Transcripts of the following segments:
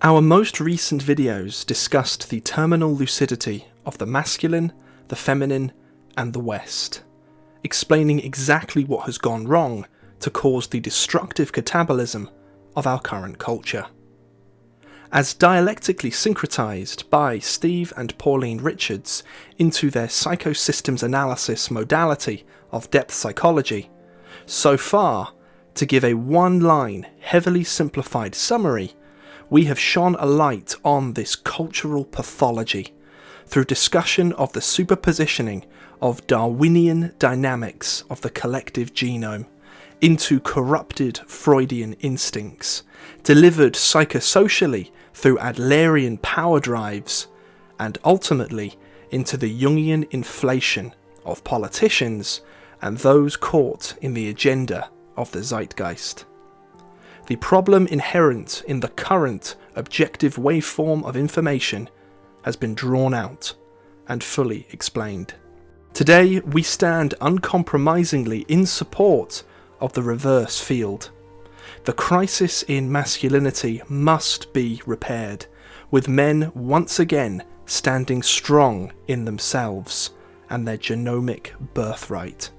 Our most recent videos discussed the terminal lucidity of the masculine, the feminine, and the West, explaining exactly what has gone wrong to cause the destructive catabolism of our current culture. As dialectically syncretized by Steve and Pauline Richards into their psychosystems analysis modality of depth psychology, so far, to give a one-line, heavily simplified summary, we have shone a light on this cultural pathology through discussion of the superpositioning of Darwinian dynamics of the collective genome into corrupted Freudian instincts, delivered psychosocially through Adlerian power drives, and ultimately into the Jungian inflation of politicians and those caught in the agenda of the zeitgeist. The problem inherent in the current objective waveform of information has been drawn out and fully explained. Today we stand uncompromisingly in support of the reverse field. The crisis in masculinity must be repaired, with men once again standing strong in themselves and their genomic birthright.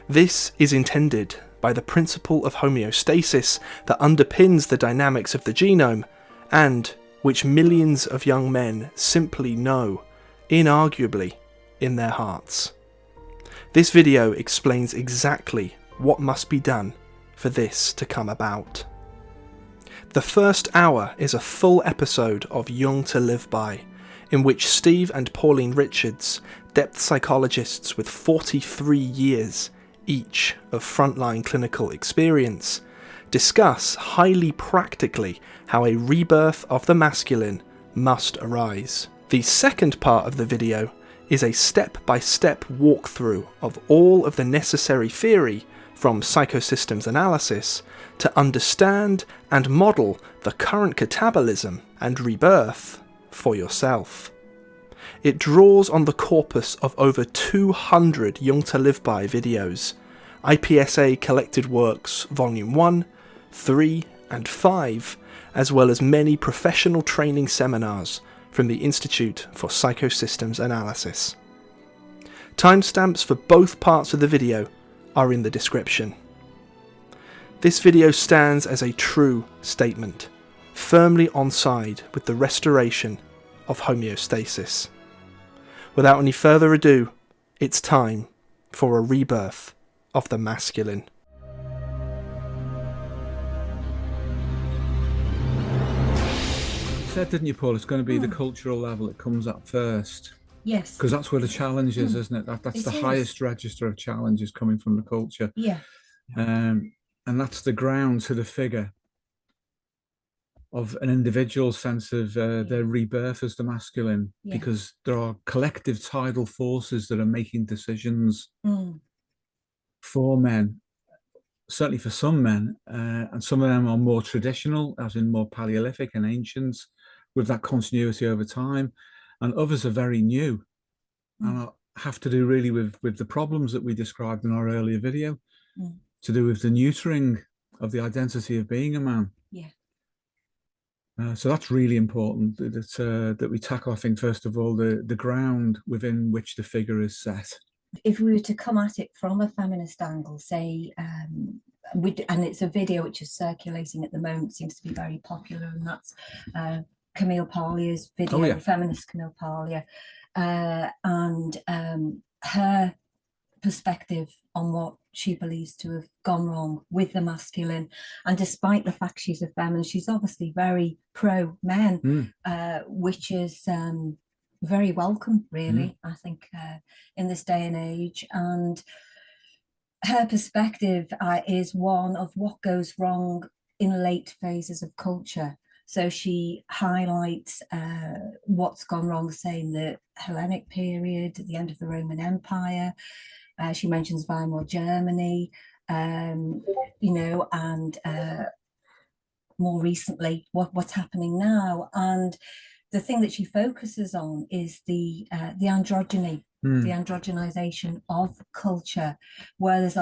This is intended by the principle of homeostasis that underpins the dynamics of the genome, and which millions of young men simply know, inarguably, in their hearts. This video explains exactly what must be done for this to come about. The first hour is a full episode of Jung To Live By, in which Steve and Pauline Richards, depth psychologists with 43 years each of frontline clinical experience, discuss highly practically how a rebirth of the masculine must arise. The second part of the video is a step-by-step walkthrough of all of the necessary theory from psychosystems analysis to understand and model the current catabolism and rebirth for yourself. It draws on the corpus of over 200 Jung To Live By videos, IPSA Collected Works Volume 1, 3 and 5, as well as many professional training seminars from the Institute for Psychosystems Analysis. Timestamps for both parts of the video are in the description. This video stands as a true statement, firmly on side with the restoration of homeostasis. Without any further ado, it's time for a rebirth of the masculine. You said, didn't you, Paul, it's going to be the cultural level it comes at first? Yes. Because that's where the challenge is, isn't it? That's the highest register of challenges coming from the culture. Yeah. And that's the ground to the figure of an individual's sense of their rebirth as the masculine, because there are collective tidal forces that are making decisions for men, certainly for some men, and some of them are more traditional, as in more Paleolithic and ancient, with that continuity over time, and others are very new and have to do really with the problems that we described in our earlier video, to do with the neutering of the identity of being a man. So that's really important that we tackle, I think, first of all, the ground within which the figure is set. If we were to come at it from a feminist angle, say, and it's a video which is circulating at the moment, seems to be very popular, and that's Camille Parlia's video, feminist Camille Parlia, and her perspective on what she believes to have gone wrong with the masculine. And despite the fact she's a feminist, she's obviously very pro men, which is very welcome, really, I think, in this day and age. And her perspective is one of what goes wrong in late phases of culture. So she highlights what's gone wrong, say, in the Hellenic period, at the end of the Roman Empire. She mentions Weimar Germany, and more recently, what's happening now. And the thing that she focuses on is the androgyny, the androgenization of culture, where there's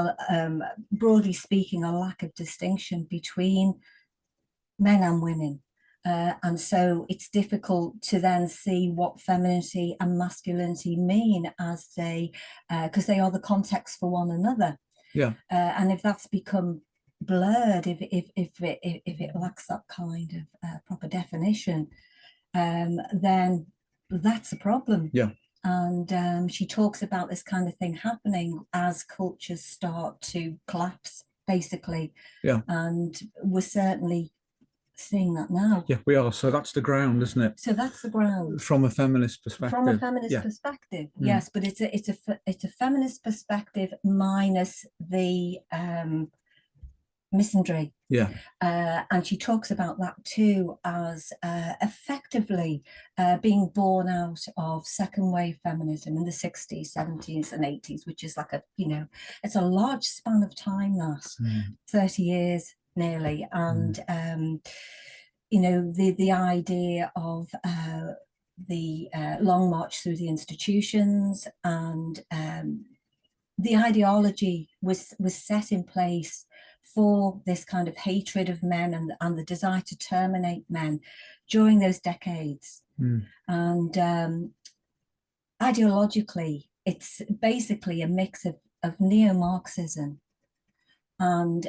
broadly speaking, a lack of distinction between men and women. And so it's difficult to then see what femininity and masculinity mean as they, because they are the context for one another. Yeah. And if that's become blurred, if it lacks that kind of proper definition, then that's a problem. Yeah. And she talks about this kind of thing happening as cultures start to collapse, basically. Yeah. And we're certainly seeing that now. Yeah, we are. So that's the ground, isn't it? So that's the ground from a feminist perspective. From a feminist perspective, yes, but it's a feminist perspective minus the misandry. Yeah. And she talks about that too as effectively being born out of second wave feminism in the 60s, 70s and 80s, which is like it's a large span of time, that 30 years nearly. And the idea of the long march through the institutions, and the ideology was set in place for this kind of hatred of men and the desire to terminate men during those decades. And ideologically, it's basically a mix of neo-Marxism and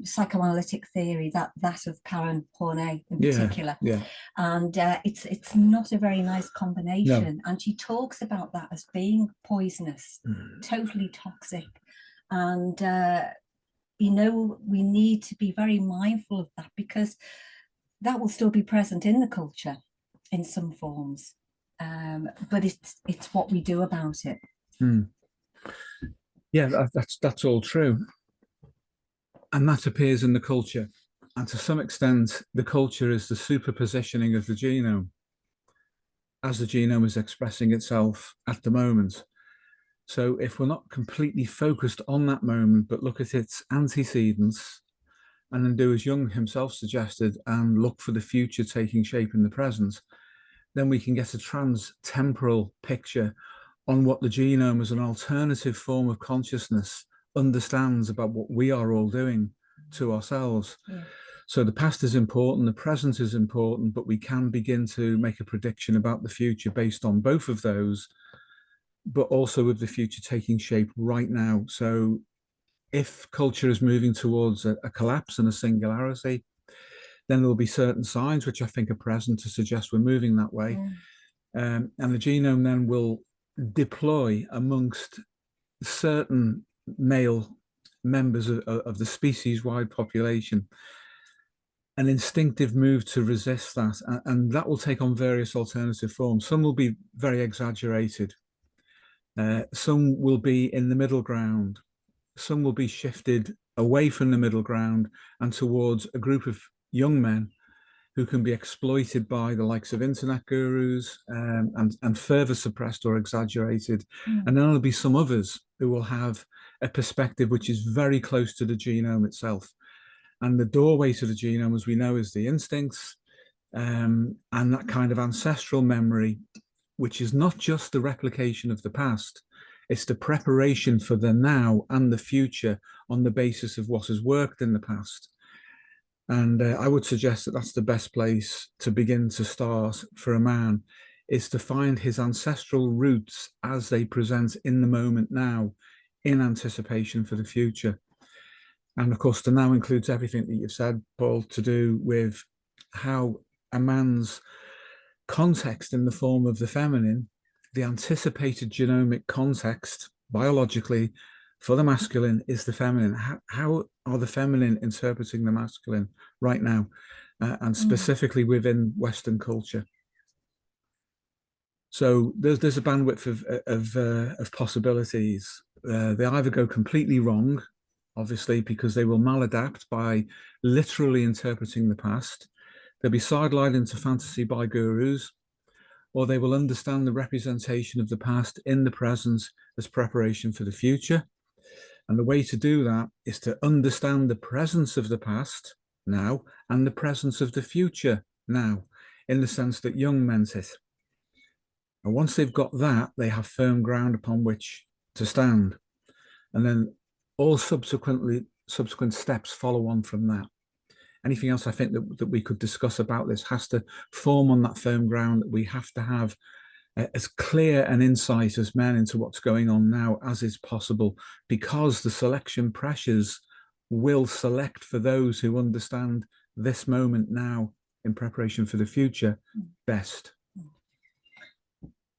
psychoanalytic theory, that of Karen Horney in particular. Yeah. And it's not a very nice combination. No. And she talks about that as being poisonous, totally toxic. And we need to be very mindful of that, because that will still be present in the culture in some forms. But it's what we do about it. Yeah, that's all true. And that appears in the culture. And to some extent, the culture is the superpositioning of the genome as the genome is expressing itself at the moment. So if we're not completely focused on that moment, but look at its antecedents, and then do as Jung himself suggested, and look for the future taking shape in the present, then we can get a trans-temporal picture on what the genome as an alternative form of consciousness understands about what we are all doing to ourselves. So the past is important, the present is important, but we can begin to make a prediction about the future based on both of those, but also with the future taking shape right now. So if culture is moving towards a collapse and a singularity, then there'll be certain signs which I think are present to suggest we're moving that way. And the genome then will deploy amongst certain male members of the species-wide population an instinctive move to resist that, and that will take on various alternative forms. Some will be very exaggerated, some will be in the middle ground, some will be shifted away from the middle ground and towards a group of young men who can be exploited by the likes of internet gurus, and further suppressed or exaggerated. And then there'll be some others who will have a perspective which is very close to the genome itself. And the doorway to the genome, as we know, is the instincts, and that kind of ancestral memory, which is not just the replication of the past, it's the preparation for the now and the future on the basis of what has worked in the past. And I would suggest that that's the best place to begin to start for a man, is to find his ancestral roots as they present in the moment now, in anticipation for the future. And of course, the now includes everything that you've said, Paul, to do with how a man's context in the form of the feminine, the anticipated genomic context biologically for the masculine is the feminine. How are the feminine interpreting the masculine right now, and specifically within Western culture? So there's a bandwidth of possibilities. They either go completely wrong, obviously, because they will maladapt by literally interpreting the past. They'll be sidelined into fantasy by gurus, or they will understand the representation of the past in the present as preparation for the future. And the way to do that is to understand the presence of the past now and the presence of the future now, in the sense that Jung meant it. And once they've got that, they have firm ground upon which to stand. And then all subsequent steps follow on from that. anything else I think that we could discuss about this has to form on that firm ground that we have to have as clear an insight as men into what's going on now as is possible, because the selection pressures will select for those who understand this moment now in preparation for the future best.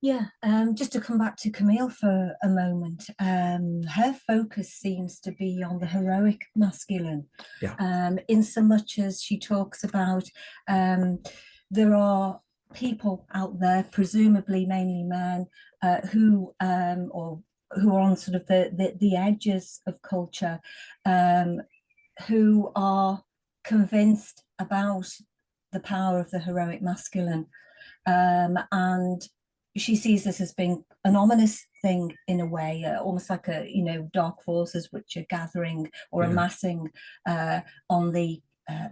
Yeah, just to come back to Camille for a moment, her focus seems to be on the heroic masculine, in so much as she talks about there are people out there, presumably mainly men, who are on sort of the edges of culture, who are convinced about the power of the heroic masculine, and she sees this as being an ominous thing in a way, almost like dark forces which are gathering or amassing on the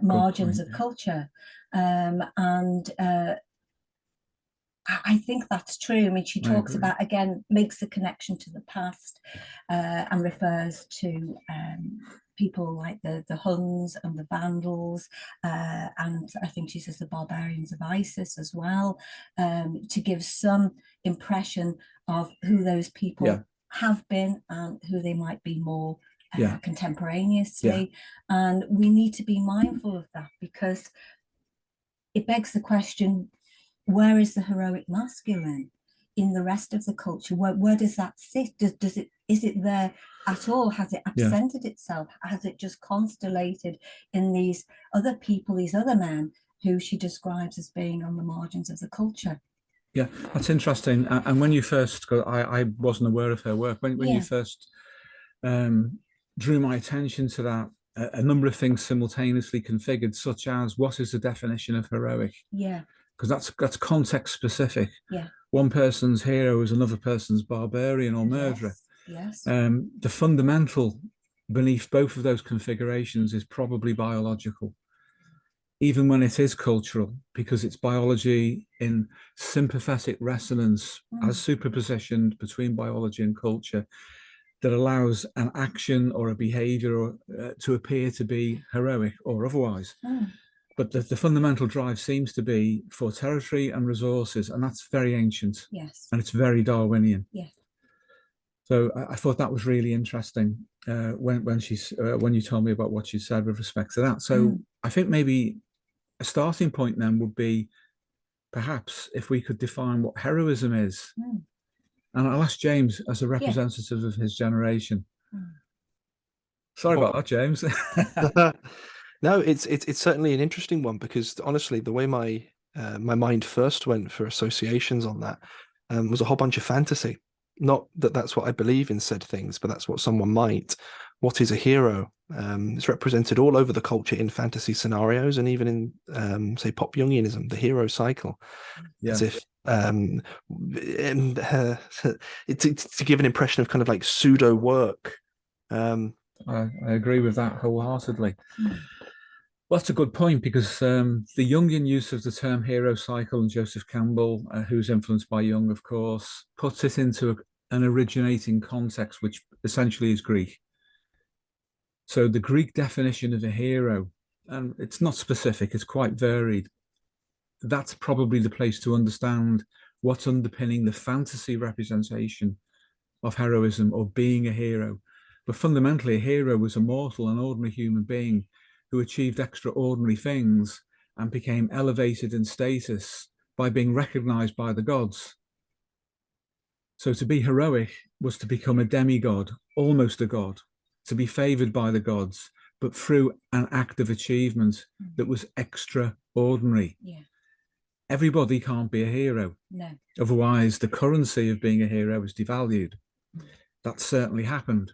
margins of culture, and I think that's true. I mean, she talks about, again, makes a connection to the past, and refers to people like the Huns and the Vandals, and I think she says the barbarians of ISIS as well, to give some impression of who those people have been and who they might be more contemporaneously. And we need to be mindful of that, because it begs the question, where is the heroic masculine in the rest of the culture? Where does that sit? Is it there at all? Has it absented itself? Has it just constellated in these other people, these other men who she describes as being on the margins of the culture? Yeah, that's interesting. And when you first, I wasn't aware of her work. When you first drew my attention to that, a number of things simultaneously configured, such as, what is the definition of heroic? Yeah. Because that's context specific. Yeah. One person's hero is another person's barbarian or murderer. Yes. The fundamental beneath both of those configurations is probably biological, even when it is cultural, because it's biology in sympathetic resonance as superpositioned between biology and culture that allows an action or a behavior to appear to be heroic or otherwise. But the fundamental drive seems to be for territory and resources, and that's very ancient. Yes. And it's very Darwinian. Yeah. So I thought that was really interesting when you told me about what she said with respect to that. So I think maybe a starting point then would be, perhaps, if we could define what heroism is. And I'll ask James as a representative of his generation. Sorry about that, James. No, it's certainly an interesting one, because honestly, the way my mind first went for associations on that was a whole bunch of fantasy. Not that that's what I believe in said things, but that's what someone might. What is a hero? It's represented all over the culture in fantasy scenarios, and even in say pop Jungianism, the hero cycle, as if it's to give an impression of kind of like pseudo work. I agree with that wholeheartedly. Well, that's a good point, because the Jungian use of the term hero cycle, and Joseph Campbell, who's influenced by Jung, of course, puts it into an originating context, which essentially is Greek. So the Greek definition of a hero, and it's not specific, it's quite varied. That's probably the place to understand what's underpinning the fantasy representation of heroism or being a hero. But fundamentally, a hero was a mortal, an ordinary human being who achieved extraordinary things and became elevated in status by being recognized by the gods. So to be heroic was to become a demigod, almost a god, to be favored by the gods, but through an act of achievement that was extraordinary. Yeah. Everybody can't be a hero. No. Otherwise, the currency of being a hero is devalued. That certainly happened.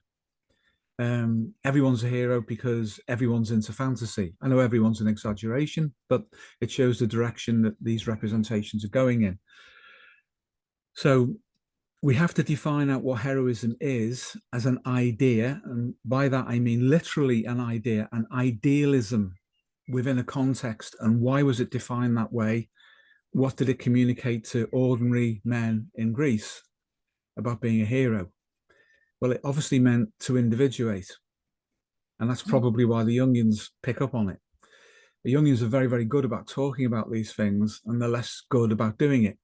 Everyone's a hero because everyone's into fantasy. I know everyone's an exaggeration, but it shows the direction that these representations are going in. So we have to define out what heroism is as an idea. And by that, I mean literally an idea, an idealism within a context. And why was it defined that way? What did it communicate to ordinary men in Greece about being a hero? Well, it obviously meant to individuate. And that's probably why the Jungians pick up on it. The Jungians are very, very good about talking about these things, and they're less good about doing it.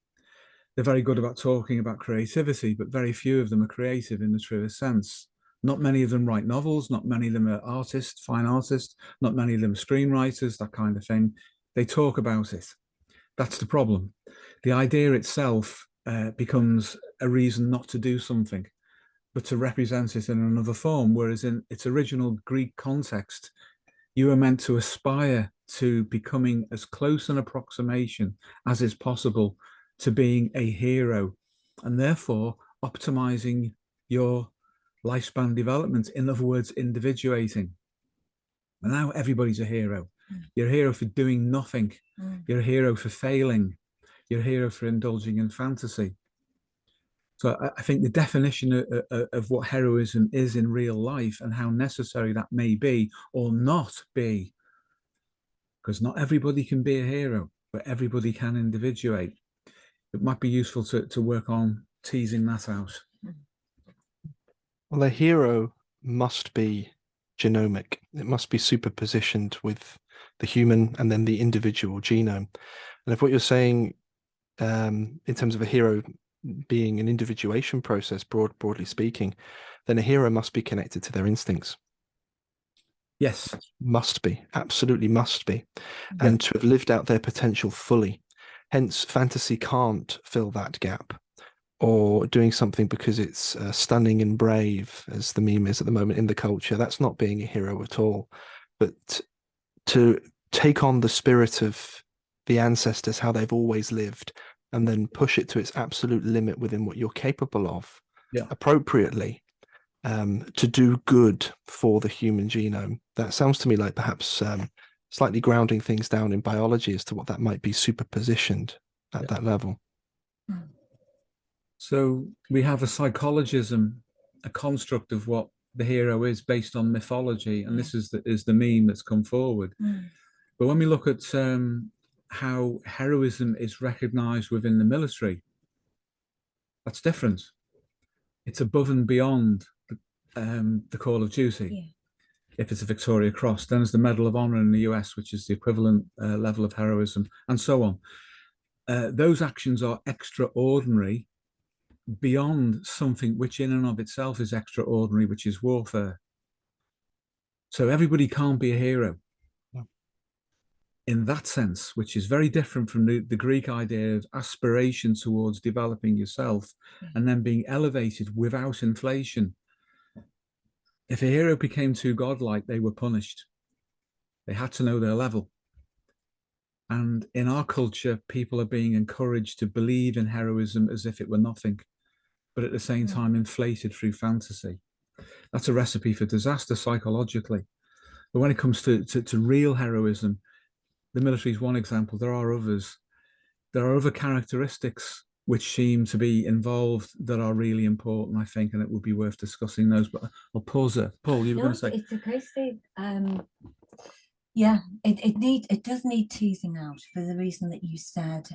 They're very good about talking about creativity, but very few of them are creative in the truest sense. Not many of them write novels, not many of them are artists, fine artists, not many of them are screenwriters, that kind of thing. They talk about it. That's the problem. The idea itself becomes a reason not to do something, but to represent it in another form, whereas in its original Greek context, you were meant to aspire to becoming as close an approximation as is possible to being a hero, and therefore optimizing your lifespan development. In other words, individuating. And now everybody's a hero. You're a hero for doing nothing. You're a hero for failing. You're a hero for indulging in fantasy. So I think the definition of what heroism is in real life and how necessary that may be or not be, because not everybody can be a hero, but everybody can individuate. It might be useful to work on teasing that out. Well, a hero must be genomic. It must be superpositioned with the human and then the individual genome. And if what you're saying in terms of a hero being an individuation process, broadly speaking, then a hero must be connected to their instincts. Yes. Must be, absolutely must be. And to have lived out their potential fully. Hence, fantasy can't fill that gap, or doing something because it's stunning and brave, as the meme is at the moment in the culture. That's not being a hero at all. But to take on the spirit of the ancestors, how they've always lived, and then push it to its absolute limit within what you're capable of, appropriately, to do good for the human genome. That sounds to me like perhaps slightly grounding things down in biology as to what that might be superpositioned at that level. So we have a psychologism, a construct of what the hero is based on mythology, and this is the meme that's come forward. But when we look at how heroism is recognized within the military, that's different. It's above and beyond the call of duty. If it's a Victoria Cross, then there's the Medal of Honor in the US, which is the equivalent level of heroism, and so on. Those actions are extraordinary beyond something which in and of itself is extraordinary, which is warfare. So everybody can't be a hero in that sense, which is very different from the Greek idea of aspiration towards developing yourself and then being elevated without inflation. If a hero became too godlike, they were punished. They had to know their level. And in our culture, people are being encouraged to believe in heroism as if it were nothing, but at the same time inflated through fantasy. That's a recipe for disaster psychologically. But when it comes to real heroism, the military is one example. There are others. There are other characteristics which seem to be involved that are really important, I think, and it would be worth discussing those. But I'll pause there. Paul, you were going to say? It's okay, Steve. Yeah, it does need teasing out for the reason that you said,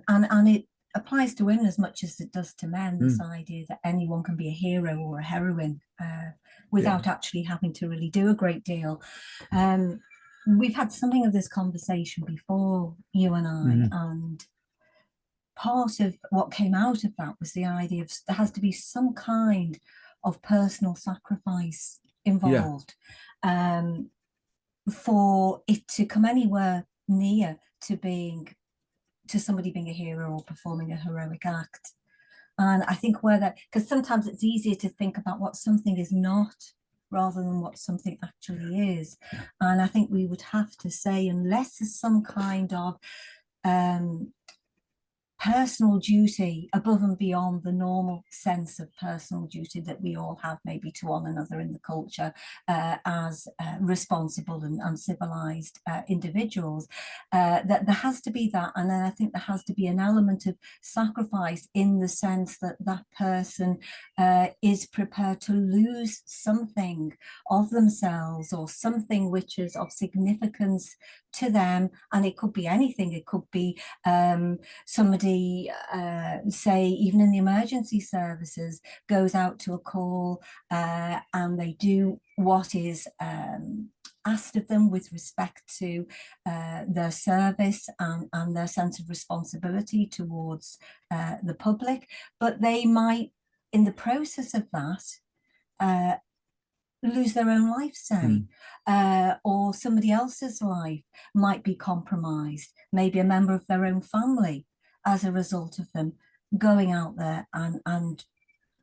and it applies to women as much as it does to men. This idea that anyone can be a hero or a heroine without actually having to really do a great deal. We've had something of this conversation before, you and I, and part of what came out of that was the idea of there has to be some kind of personal sacrifice involved for it to come anywhere near to somebody being a hero or performing a heroic act. And I think because sometimes it's easier to think about what something is not rather than what something actually is. And I think we would have to say, unless there's some kind of personal duty above and beyond the normal sense of personal duty that we all have maybe to one another in the culture as responsible and civilized individuals, that there has to be that. And then I think there has to be an element of sacrifice in the sense that that person is prepared to lose something of themselves or something which is of significance to them. And it could be anything. It could be somebody, say, even in the emergency services, goes out to a call and they do what is asked of them with respect to their service and their sense of responsibility towards the public, but they might, in the process of that, lose their own life, say, or somebody else's life might be compromised, maybe a member of their own family, as a result of them going out there and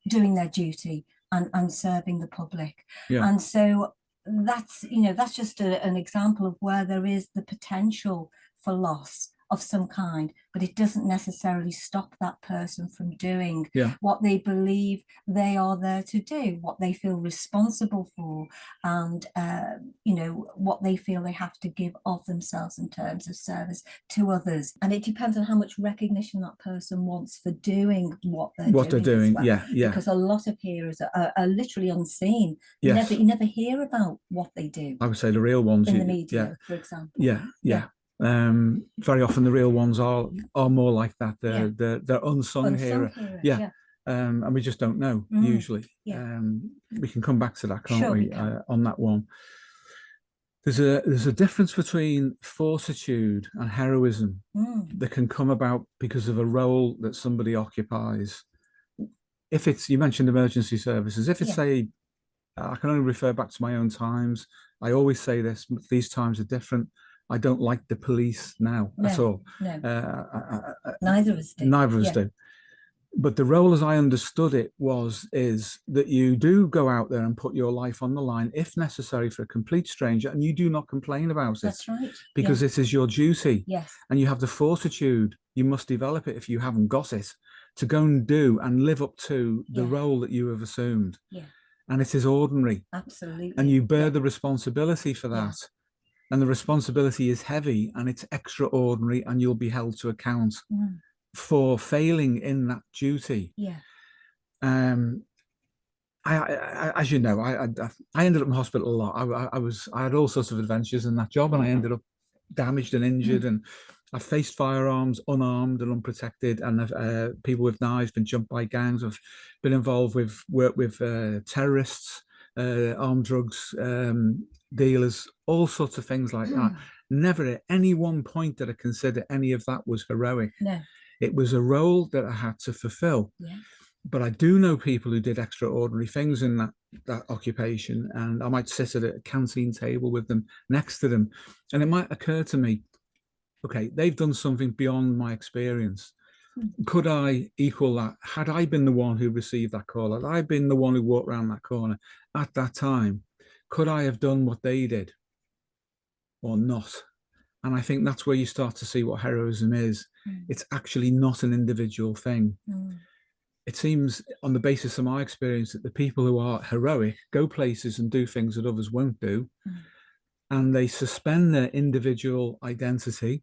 doing their duty and serving the public. And so that's, you know, that's just an example of where there is the potential for loss of some kind, but it doesn't necessarily stop that person from doing what they believe they are there to do, what they feel responsible for, and you know, what they feel they have to give of themselves in terms of service to others. And it depends on how much recognition that person wants for doing what they're doing as well. Because a lot of heroes are literally unseen. You never hear about what they do. I would say the real ones in the media, for example. Very often the real ones are more like that. They're unsung heroes. And we just don't know usually. We can come back to that, can't we? On that one, there's a difference between fortitude and heroism that can come about because of a role that somebody occupies. If it's, you mentioned emergency services, if it's I can only refer back to my own times. I always say this, but these times are different. I don't like the police now at all. Neither of us do. Neither of us do. But the role, as I understood it, is that you do go out there and put your life on the line, if necessary, for a complete stranger, and you do not complain about it. That's right. Because it is your duty. Yes. And you have the fortitude, you must develop it if you haven't got it, to go and do and live up to the role that you have assumed. And it is ordinary. Absolutely. And you bear the responsibility for that. And the responsibility is heavy and it's extraordinary, and you'll be held to account for failing in that duty. As you know, I ended up in hospital a lot. I had all sorts of adventures in that job, and I ended up damaged and injured, and I faced firearms unarmed and unprotected, and people with knives, been jumped by gangs. I've been involved with work with terrorists, armed drugs dealers, all sorts of things like that. Never at any one point did I consider any of that was heroic. It was a role that I had to fulfill. But I do know people who did extraordinary things in that occupation, and I might sit at a canteen table with them, next to them, and it might occur to me, okay, they've done something beyond my experience. Could I equal that? Had I been the one who received that call, had I been the one who walked around that corner at that time, could I have done what they did or not? And I think that's where you start to see what heroism is. It's actually not an individual thing. It seems, on the basis of my experience, that the people who are heroic go places and do things that others won't do. And they suspend their individual identity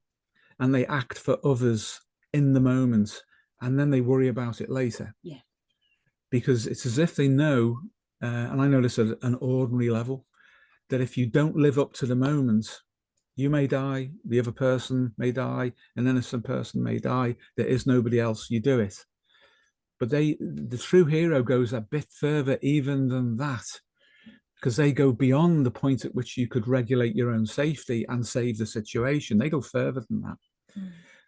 and they act for others in the moment. And then they worry about it later. Because it's as if they know, and I know this at an ordinary level, that if you don't live up to the moment, you may die, the other person may die, an innocent person may die. There is nobody else. You do it. But the true hero goes a bit further even than that, because they go beyond the point at which you could regulate your own safety and save the situation. They go further than that.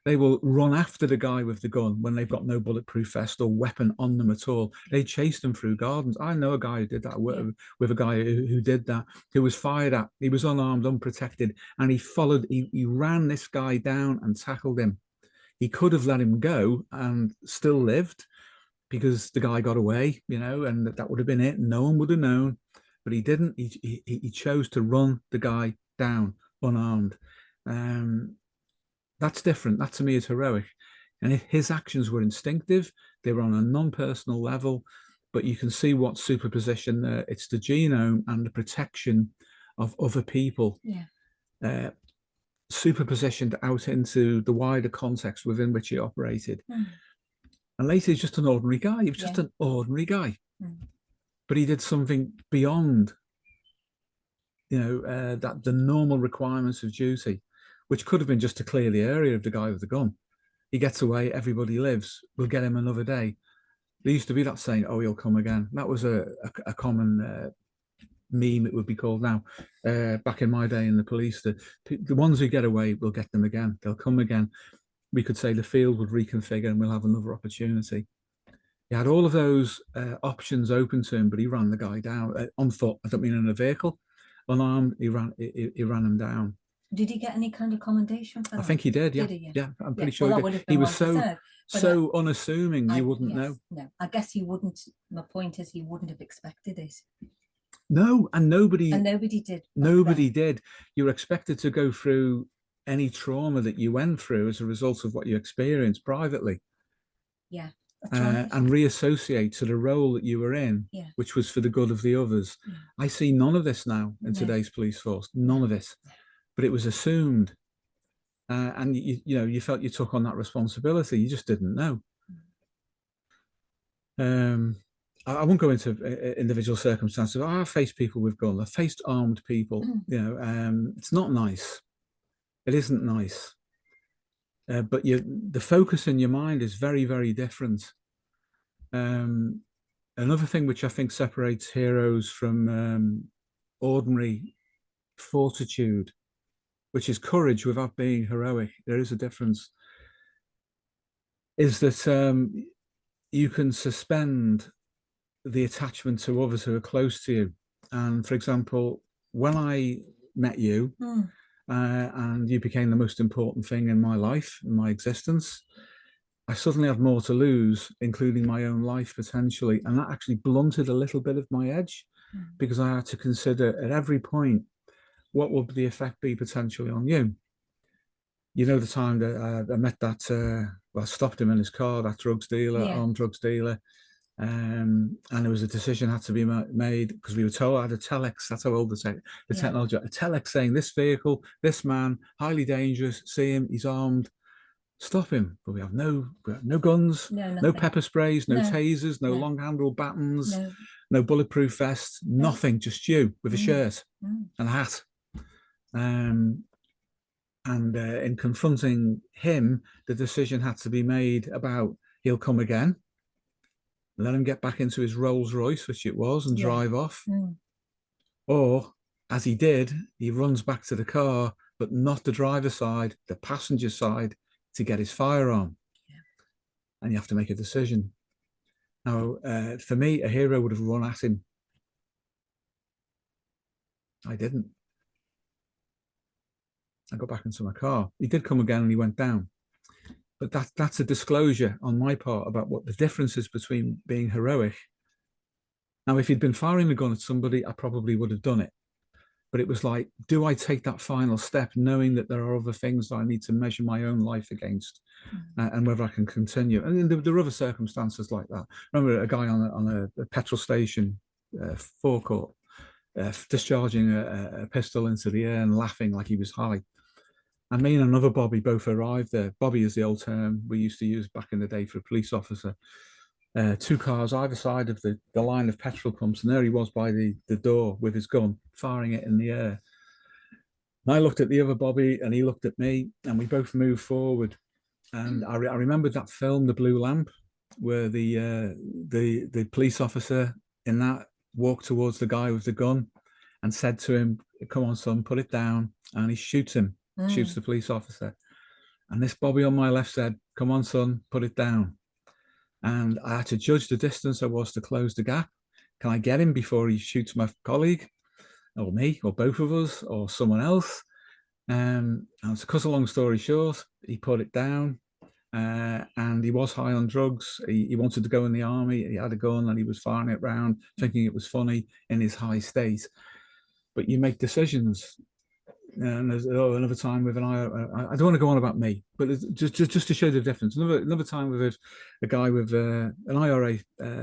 They will run after the guy with the gun when they've got no bulletproof vest or weapon on them at all. They chase them through gardens. I know a guy who did that, with a guy who did that, who was fired at. He was unarmed, unprotected, and he ran this guy down and tackled him. He could have let him go and still lived, because the guy got away, you know, and that would have been it. No one would have known, but he didn't. He chose to run the guy down unarmed. That's different. That to me is heroic. And his actions were instinctive. They were on a non-personal level, but you can see what superposition there. It's the genome and the protection of other people. Superpositioned out into the wider context within which he operated. And later he's just an ordinary guy. He was just an ordinary guy. But he did something beyond, you know, that the normal requirements of duty, which could have been just to clear the area of the guy with the gun. He gets away, everybody lives, we'll get him another day. There used to be that saying, oh, he'll come again. That was a common meme, it would be called now. Back in my day in the police, the ones who get away, we'll get them again. They'll come again. We could say the field would reconfigure and we'll have another opportunity. He had all of those options open to him, but he ran the guy down on foot. I don't mean in a vehicle, unarmed. He ran him down. Did he get any kind of commendation for that? I think he did. Yeah, Did he? Yeah. I'm pretty Well, sure he did. He was so unassuming, you wouldn't know. No, I guess he wouldn't. My point is, he wouldn't have expected it. No, and nobody did. Nobody did. You're expected to go through any trauma that you went through as a result of what you experienced privately. Yeah. Right. And reassociate to the role that you were in, which was for the good of the others. Yeah. I see none of this now in today's police force, none of it. But it was assumed, and you felt you took on that responsibility. You just didn't know. I won't go into individual circumstances. I've faced people with guns. I've faced armed people. It's not nice. It isn't nice. But the focus in your mind is very, very different. Another thing which I think separates heroes from ordinary fortitude, which is courage without being heroic, there is a difference, is that you can suspend the attachment to others who are close to you. And for example, when I met you, and you became the most important thing in my life, in my existence, I suddenly had more to lose, including my own life potentially. And that actually blunted a little bit of my edge, because I had to consider at every point, what would the effect be potentially on you? You know, the time that I met that, I stopped him in his car, that drugs dealer, armed drugs dealer. And there was a decision had to be made, because we were told I had a telex. That's how old the technology. A telex saying this vehicle, this man, highly dangerous. See him, he's armed. Stop him. But we have no guns, no pepper sprays, no tasers, no long-handled batons, no bulletproof vests, nothing. Just you with a shirt and a hat. And in confronting him, the decision had to be made about he'll come again. Let him get back into his Rolls Royce, which it was, and drive off. Or, as he did, he runs back to the car, but not the driver's side, the passenger side, to get his firearm. And you have to make a decision. Now, for me, a hero would have run at him. I didn't. I got back into my car. He did come again and he went down. But that's a disclosure on my part about what the difference is between being heroic. Now, if he'd been firing a gun at somebody, I probably would have done it. But it was like, do I take that final step, knowing that there are other things that I need to measure my own life against, and whether I can continue? And there are other circumstances like that. I remember a guy on a petrol station forecourt discharging a pistol into the air and laughing like he was high. And me and another Bobby both arrived there. Bobby is the old term we used to use back in the day for a police officer. Two cars either side of the line of petrol pumps, and there he was by the door with his gun, firing it in the air. And I looked at the other Bobby, and he looked at me, and we both moved forward. And I remembered that film, The Blue Lamp, where the police officer in that walked towards the guy with the gun and said to him, "Come on, son, put it down." And he shoots him. Shoots the police officer. And this Bobby on my left said, "Come on, son, put it down." And I had to judge the distance I was to close the gap. Can I get him before he shoots my colleague, or me, or both of us, or someone else? And to cut a long story short, he put it down. And he was high on drugs. He wanted to go in the army. He had a gun and he was firing it around, thinking it was funny in his high state. But you make decisions. And there's another time with I don't want to go on about me, but just to show the difference. Another time with a guy with an IRA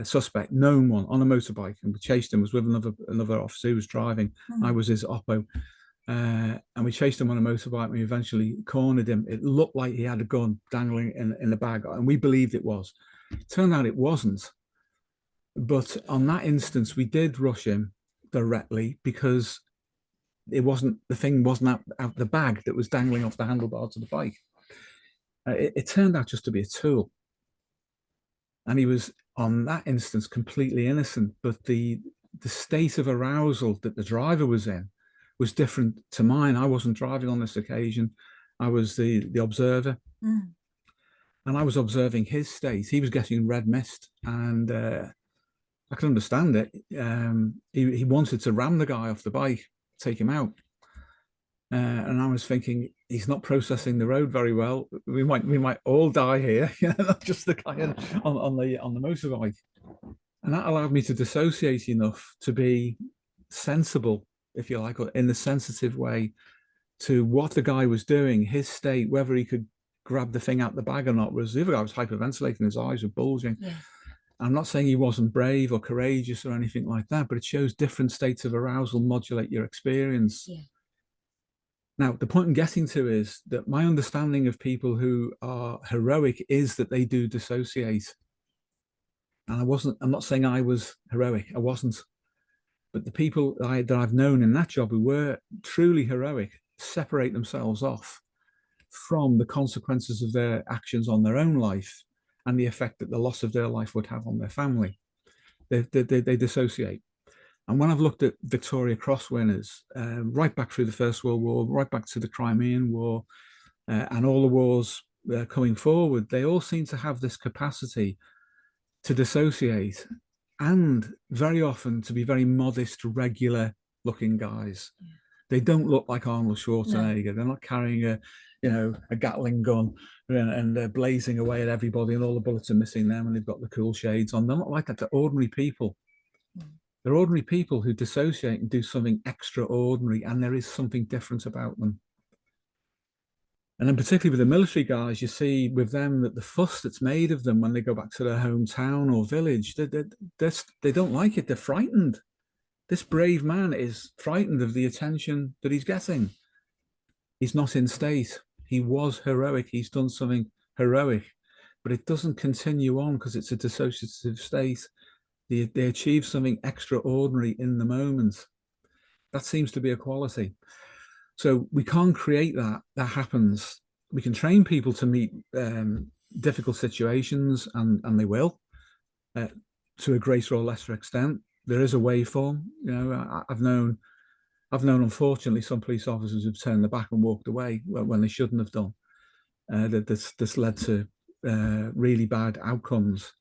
suspect, known one, on a motorbike, and we chased him. Was with another officer who was driving. I was his oppo, and we chased him on a motorbike. And we eventually cornered him. It looked like he had a gun dangling in the bag, and we believed it was. Turned out it wasn't. But on that instance, we did rush him directly because the thing wasn't out the bag that was dangling off the handlebars of the bike. It turned out just to be a tool. And he was, on that instance, completely innocent. But the the state of arousal that the driver was in was different to mine. I wasn't driving on this occasion. I was the observer. Mm. And I was observing his state. He was getting red mist, and I can understand it. He wanted to ram the guy off the bike, take him out. And I was thinking, he's not processing the road very well. We might all die here, not just the guy on the motorbike. And that allowed me to dissociate enough to be sensible, if you like, or in a sensitive way to what the guy was doing, his state, whether he could grab the thing out the bag or not. Was the other guy was hyperventilating, his eyes were bulging. Yeah. I'm not saying he wasn't brave or courageous or anything like that, but it shows different states of arousal modulate your experience. Yeah. Now, the point I'm getting to is that my understanding of people who are heroic is that they do dissociate. And I'm not saying I was heroic, I wasn't. But the people that I've known in that job who were truly heroic separate themselves off from the consequences of their actions on their own life and the effect that the loss of their life would have on their family. They dissociate. And when I've looked at Victoria Cross winners, right back through the First World War, right back to the Crimean War, and all the wars coming forward, they all seem to have this capacity to dissociate, and very often to be very modest, regular looking guys. Yeah. They don't look like Arnold Schwarzenegger. No. They're not carrying a Gatling gun and they're blazing away at everybody and all the bullets are missing them and they've got the cool shades on. They're not like that. They're ordinary people. Mm. They're ordinary people who dissociate and do something extraordinary, and there is something different about them. And then particularly with the military guys, you see with them that the fuss that's made of them when they go back to their hometown or village, they don't like it. They're frightened. This brave man is frightened of the attention that he's getting. He's not in state. He was heroic. He's done something heroic, but it doesn't continue on because it's a dissociative state. They achieve something extraordinary in the moment. That seems to be a quality. So we can't create that. That happens. We can train people to meet difficult situations, and they will, to a greater or lesser extent. There is a waveform. I've known, unfortunately, some police officers have turned their back and walked away when they shouldn't have done. This led to really bad outcomes.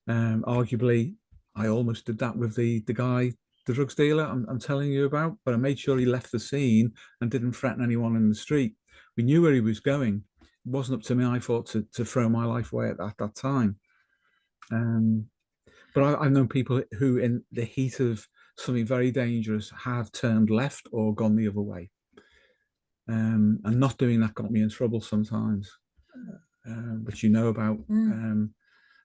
Arguably, I almost did that with the guy, the drugs dealer I'm telling you about, but I made sure he left the scene and didn't threaten anyone in the street. We knew where he was going. It wasn't up to me, I thought, to throw my life away at that time. But I've known people who, in the heat of something very dangerous, have turned left or gone the other way. And not doing that got me in trouble sometimes, which you know about.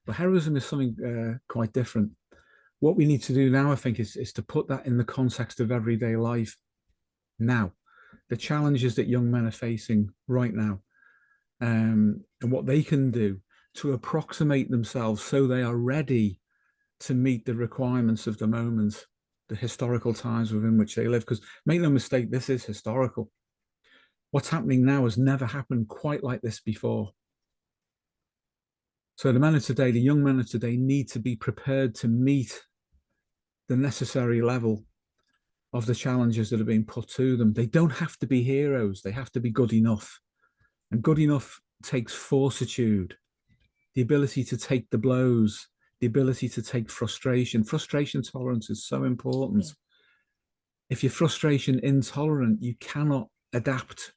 But heroism is something quite different. What we need to do now, I think, is to put that in the context of everyday life now. The challenges that young men are facing right now, and what they can do to approximate themselves so they are ready to meet the requirements of the moment, the historical times within which they live. Because make no mistake, this is historical. What's happening now has never happened quite like this before. So the men of today, the young men of today, need to be prepared to meet the necessary level of the challenges that are being put to them. They don't have to be heroes. They have to be good enough. And good enough takes fortitude, the ability to take the blows, the ability to take frustration. Frustration tolerance is so important. Yeah. If you're frustration intolerant, you cannot adapt.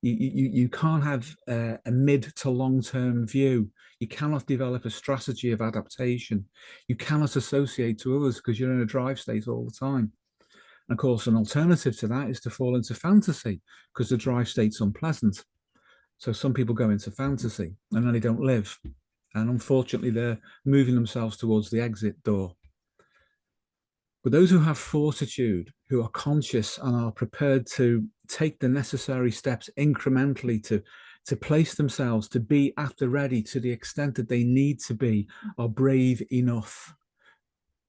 You can't have a mid to long-term view. You cannot develop a strategy of adaptation. You cannot associate to others because you're in a drive state all the time. And of course, an alternative to that is to fall into fantasy because the drive state's unpleasant. So some people go into fantasy and then they don't live. And unfortunately, they're moving themselves towards the exit door. But those who have fortitude, who are conscious and are prepared to take the necessary steps incrementally to place themselves, to be at the ready to the extent that they need to be, are brave enough.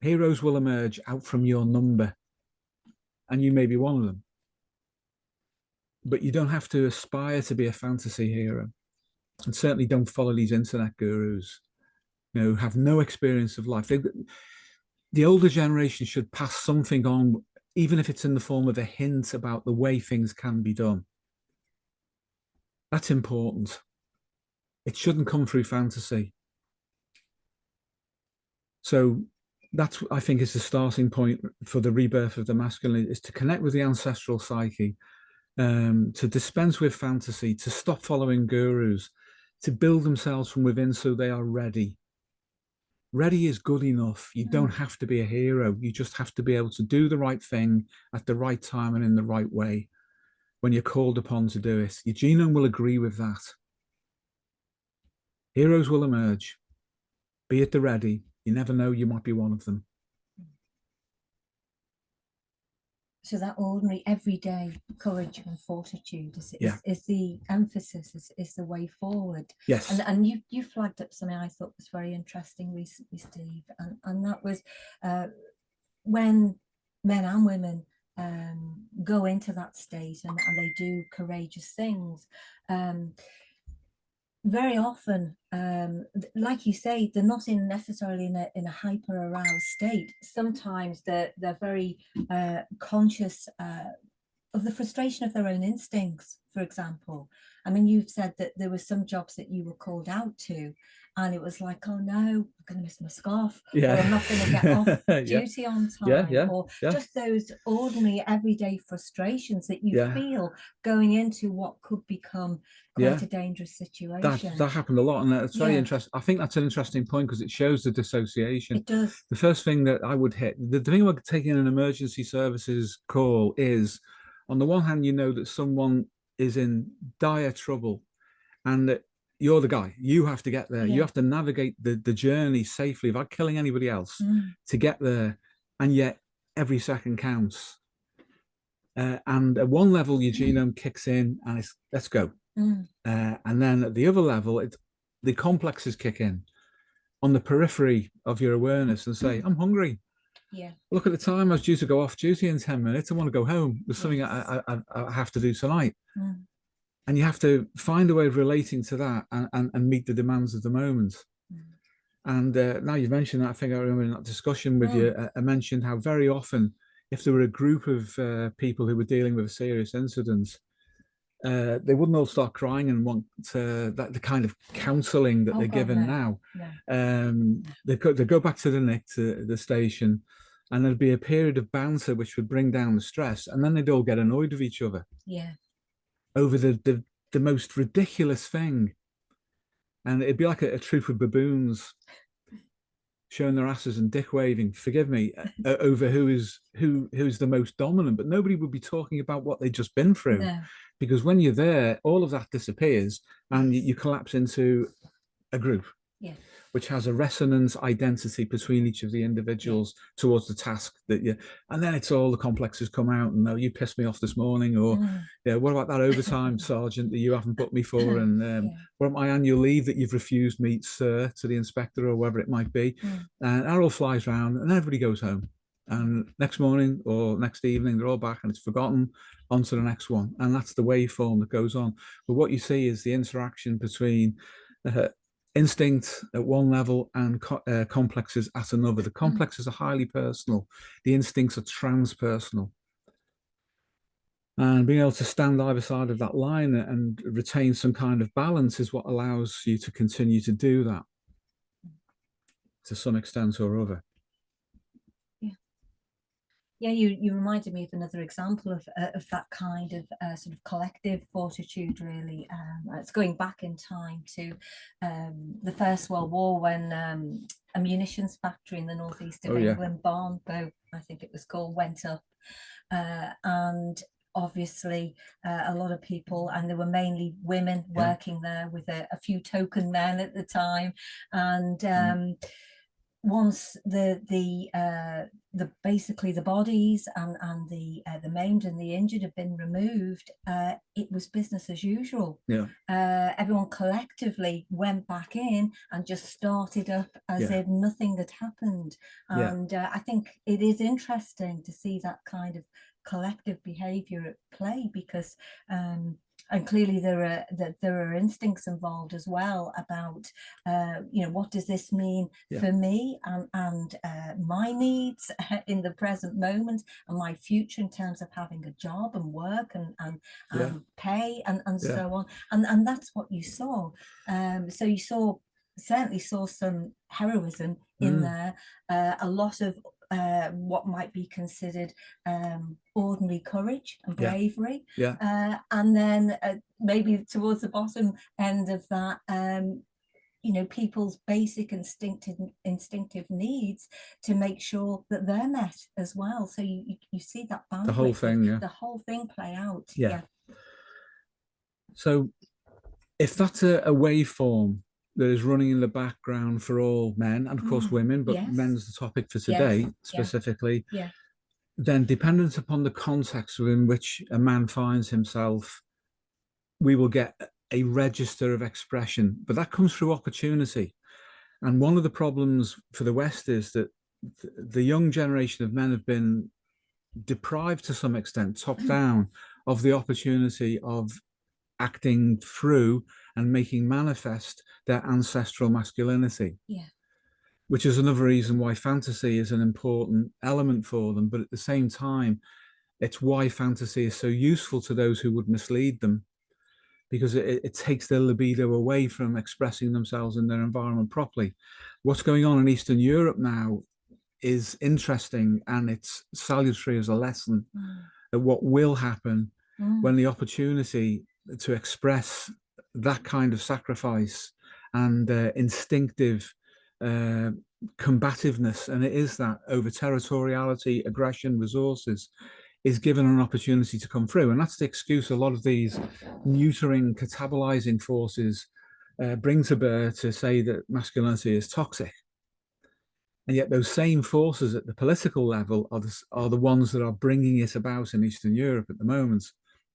Heroes will emerge out from your number, and you may be one of them. But you don't have to aspire to be a fantasy hero. And certainly don't follow these internet gurus, who have no experience of life. the older generation should pass something on, even if it's in the form of a hint about the way things can be done. That's important. It shouldn't come through fantasy. So that's, I think, is the starting point for the rebirth of the masculine, is to connect with the ancestral psyche, to dispense with fantasy, to stop following gurus, to build themselves from within so they are ready. Ready is good enough. You don't have to be a hero. You just have to be able to do the right thing at the right time and in the right way when you're called upon to do it. Your genome will agree with that. Heroes will emerge. Be at the ready. You never know, you might be one of them. So that ordinary, everyday courage and fortitude is the emphasis, is the way forward. Yes. And you flagged up something I thought was very interesting recently, Steve, and that was when men and women go into that state and they do courageous things. Very often, like you say, they're not necessarily in a hyper aroused state. Sometimes they're very conscious of the frustration of their own instincts, for example. I mean, you've said that there were some jobs that you were called out to, and it was like, oh no, I'm going to miss my scarf, or I'm not going to get off duty on time, or just those ordinary everyday frustrations that you feel going into what could become quite a dangerous situation. That happened a lot, and that's very interesting. I think that's an interesting point because it shows the dissociation. It does. The first thing that I would hit, the thing about taking an emergency services call is, on the one hand, you know that someone is in dire trouble and that you're the guy. You have to get there. You have to navigate the journey safely without killing anybody else to get there. And yet every second counts. And at one level, your genome kicks in and it's, let's go. And then at the other level, the complexes kick in on the periphery of your awareness and say, I'm hungry. Look at the time, I was due to go off duty in 10 minutes. I want to go home. There's something I have to do tonight. And you have to find a way of relating to that and meet the demands of the moment. And now you've mentioned that, I think I remember in that discussion with you, I mentioned how very often, if there were a group of people who were dealing with a serious incident, they wouldn't all start crying and want the kind of counselling that they're given now. They go back to the NIC, to the station, and there'd be a period of banter which would bring down the stress, and then they'd all get annoyed with each other over the most ridiculous thing. And it'd be like a troop of baboons showing their asses and dick waving, forgive me, over who's the most dominant, but nobody would be talking about what they'd just been through. Because when you're there, all of that disappears and you collapse into a group, which has a resonance identity between each of the individuals towards the task that you, and then it's all the complexes come out and, no, you pissed me off this morning, or what about that overtime, Sergeant, that you haven't booked me for, and what about my annual leave that you've refused me, sir, to the inspector, or whatever it might be. And that all flies around and everybody goes home. And next morning or next evening, they're all back and it's forgotten, on to the next one. And that's the waveform that goes on. But what you see is the interaction between instinct at one level and complexes at another. The complexes are highly personal. The instincts are transpersonal. And being able to stand either side of that line and retain some kind of balance is what allows you to continue to do that to some extent or other. Yeah, you reminded me of another example of that kind of sort of collective fortitude, really. It's going back in time to the First World War, when a munitions factory in the northeast of England, Barnbow, I think it was called, went up. And obviously a lot of people, and there were mainly women working there, with a few token men at the time. And once the basically the bodies and the maimed and the injured have been removed, it was business as usual. Everyone collectively went back in and just started up as if nothing had happened. And I think it is interesting to see that kind of collective behavior at play, because And clearly there are instincts involved as well about, you know, what does this mean for me and my needs in the present moment, and my future in terms of having a job and work and pay and so on. And that's what you saw. So you certainly saw some heroism in there, a lot of what might be considered ordinary courage and bravery, and then maybe towards the bottom end of that, you know, people's basic instinctive needs to make sure that they're met as well. So you see that bandwidth, the whole thing play out. So if that's a waveform that is running in the background for all men and of course women, but men's the topic for today specifically, then dependent upon the context within which a man finds himself, we will get a register of expression, but that comes through opportunity. And one of the problems for the West is that the young generation of men have been deprived to some extent, top down, of the opportunity of acting through and making manifest their ancestral masculinity, which is another reason why fantasy is an important element for them. But at the same time, it's why fantasy is so useful to those who would mislead them, because it takes their libido away from expressing themselves in their environment properly. What's going on in Eastern Europe now is interesting, and it's salutary as a lesson at what will happen when the opportunity to express that kind of sacrifice and instinctive combativeness, and it is that over territoriality, aggression, resources, is given an opportunity to come through. And that's the excuse a lot of these neutering, catabolizing forces bring to bear to say that masculinity is toxic. And yet those same forces at the political level are the ones that are bringing it about in Eastern Europe at the moment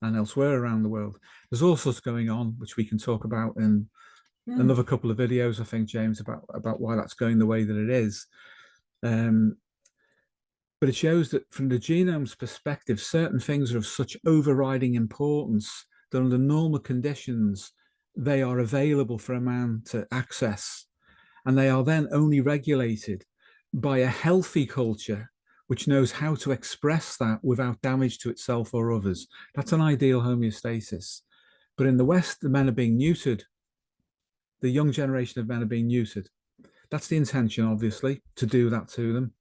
and elsewhere around the world. There's all sorts going on, which we can talk about in another couple of videos, I think, James, about why that's going the way that it is. But it shows that from the genome's perspective, certain things are of such overriding importance that under normal conditions, they are available for a man to access. And they are then only regulated by a healthy culture which knows how to express that without damage to itself or others. That's an ideal homeostasis. But in the West, the men are being neutered. The young generation of men are being neutered. That's the intention, obviously, to do that to them.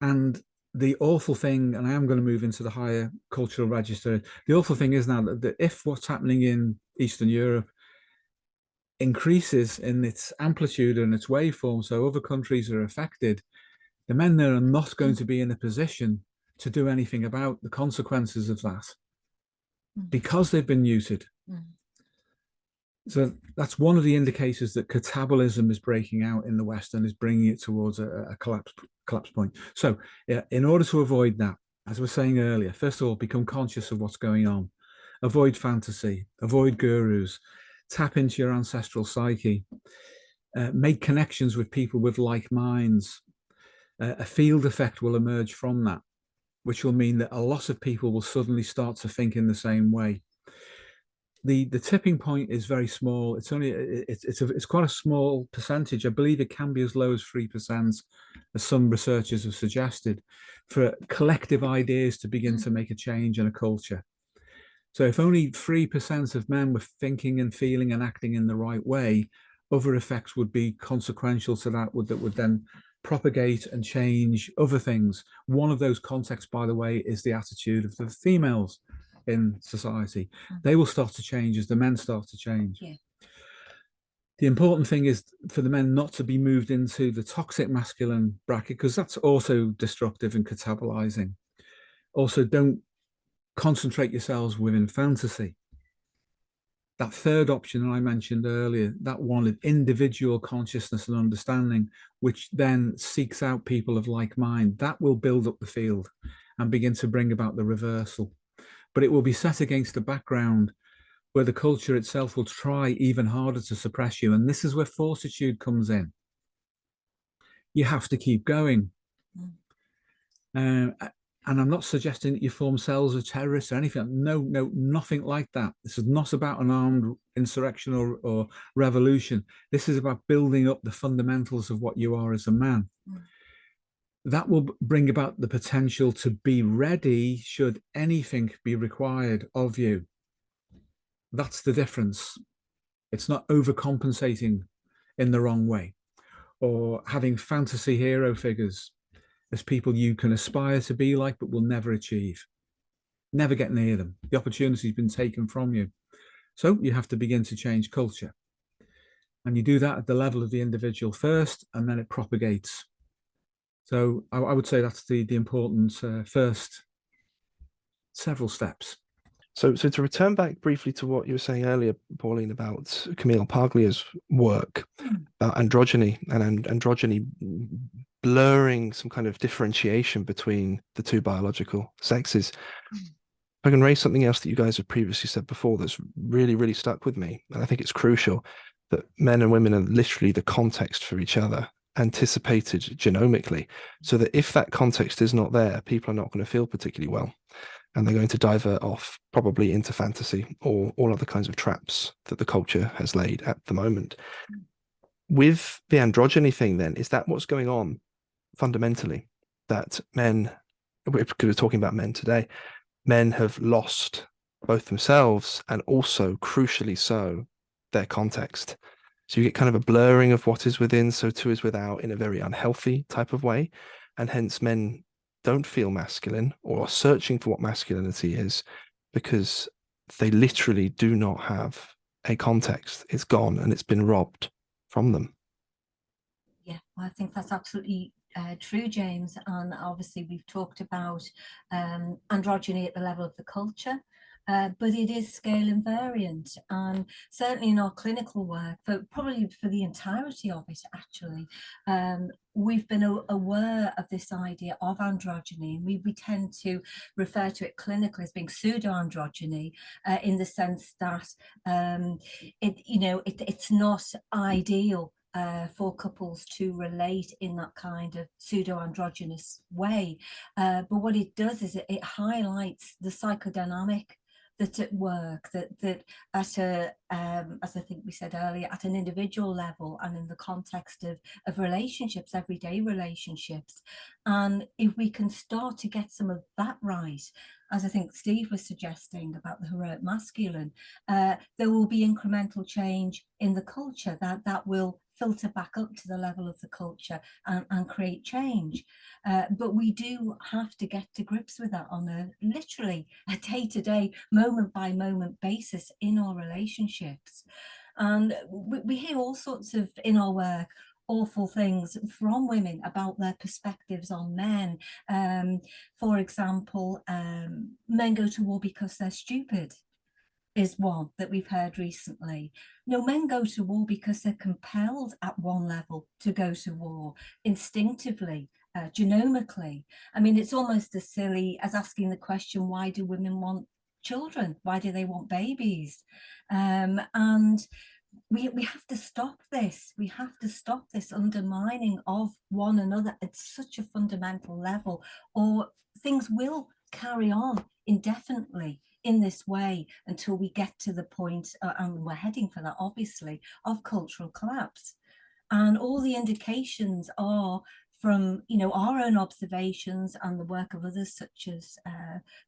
And the awful thing, and I am going to move into the higher cultural register, the awful thing is now that if what's happening in Eastern Europe increases in its amplitude and its waveform, so other countries are affected, the men there are not going to be in a position to do anything about the consequences of that because they've been neutered. So that's one of the indicators that catabolism is breaking out in the West and is bringing it towards a collapse point. So in order to avoid that, as we were saying earlier, first of all, become conscious of what's going on. Avoid fantasy, avoid gurus, tap into your ancestral psyche, make connections with people with like minds. A field effect will emerge from that, which will mean that a lot of people will suddenly start to think in the same way. The tipping point is very small. It's quite a small percentage. I believe it can be as low as 3%, as some researchers have suggested, for collective ideas to begin to make a change in a culture. So if only 3% of men were thinking and feeling and acting in the right way, other effects would be consequential to that would then propagate and change other things. One of those contexts, by the way, is the attitude of the females in society. They will start to change as the men start to change. The important thing is for the men not to be moved into the toxic masculine bracket, because that's also destructive and catabolizing. Also, don't concentrate yourselves within fantasy. That third option that I mentioned earlier, that one of individual consciousness and understanding, which then seeks out people of like mind, that will build up the field and begin to bring about the reversal. But it will be set against the background where the culture itself will try even harder to suppress you. And this is where fortitude comes in. You have to keep going. And I'm not suggesting that you form cells of terrorists or anything. No, no, nothing like that. This is not about an armed insurrection or revolution. This is about building up the fundamentals of what you are as a man. That will bring about the potential to be ready should anything be required of you. That's the difference. It's not overcompensating in the wrong way, or having fantasy hero figures as people you can aspire to be like, but will never achieve. Never get near them. The opportunity's been taken from you. So you have to begin to change culture. And you do that at the level of the individual first, and then it propagates. So I would say that's the important first several steps. So to return back briefly to what you were saying earlier, Pauline, about Camille Paglia's work about androgyny and androgyny blurring some kind of differentiation between the two biological sexes. I can raise something else that you guys have previously said before that's really, really stuck with me. And I think it's crucial that men and women are literally the context for each other, anticipated genomically, so that if that context is not there, people are not going to feel particularly well. And they're going to divert off probably into fantasy or all other kinds of traps that the culture has laid at the moment. With the androgyny thing, then, is that what's going on fundamentally? That men, because we're talking about men today, men have lost both themselves and also, crucially so, their context. So you get kind of a blurring of what is within, so too is without, in a very unhealthy type of way. And hence men don't feel masculine or are searching for what masculinity is because they literally do not have a context. It's gone and it's been robbed from them. Yeah, I think that's absolutely true, James. And obviously we've talked about androgyny at the level of the culture, but it is scale invariant. And certainly in our clinical work, probably for the entirety of it, actually, we've been aware of this idea of androgyny. And we tend to refer to it clinically as being pseudo-androgyny, in the sense that it's not ideal for couples to relate in that kind of pseudo-androgynous way. But what it does is it highlights the psychodynamic that's at work, that at a, as I think we said earlier, at an individual level and in the context of relationships, everyday relationships. And if we can start to get some of that right, as I think Steve was suggesting about the heroic masculine, there will be incremental change in the culture that will filter back up to the level of the culture and create change. But we do have to get to grips with that on literally a day-to-day, moment-by-moment basis in our relationships. And we hear all sorts of, in our work, awful things from women about their perspectives on men. For example, men go to war because they're stupid is one that we've heard recently. No, men go to war because they're compelled at one level to go to war instinctively, genomically. I mean, it's almost as silly as asking the question, why do women want children? Why do they want babies? And we have to stop this. We have to stop this undermining of one another at such a fundamental level, or things will carry on indefinitely in this way until we get to the point, and we're heading for that, obviously, of cultural collapse. And all the indications are from, our own observations and the work of others such as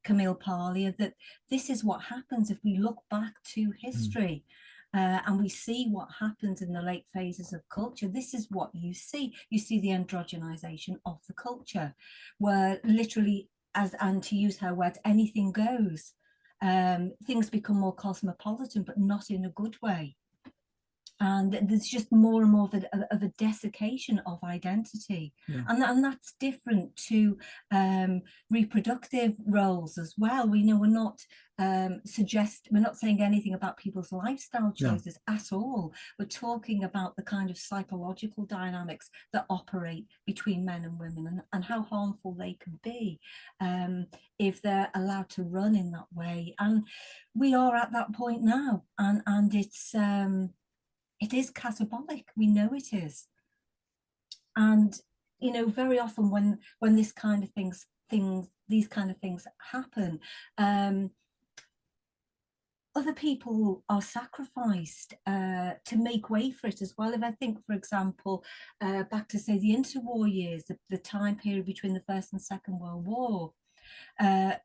Camille Paglia, that this is what happens if we look back to history. And we see what happens in the late phases of culture. This is what you see. You see the androgenization of the culture, where literally, and to use her words, anything goes. Things become more cosmopolitan, but not in a good way. And there's just more and more of a desiccation of identity. Yeah. And that's different to reproductive roles as well. We know we're not saying anything about people's lifestyle choices at all. We're talking about the kind of psychological dynamics that operate between men and women, and how harmful they can be if they're allowed to run in that way. And we are at that point now, and it is catabolic. We know it is. And very often when this kind of thing these kind of things happen. Other people are sacrificed to make way for it as well. If I think, for example, back to say the interwar years, the time period between the First and Second World War,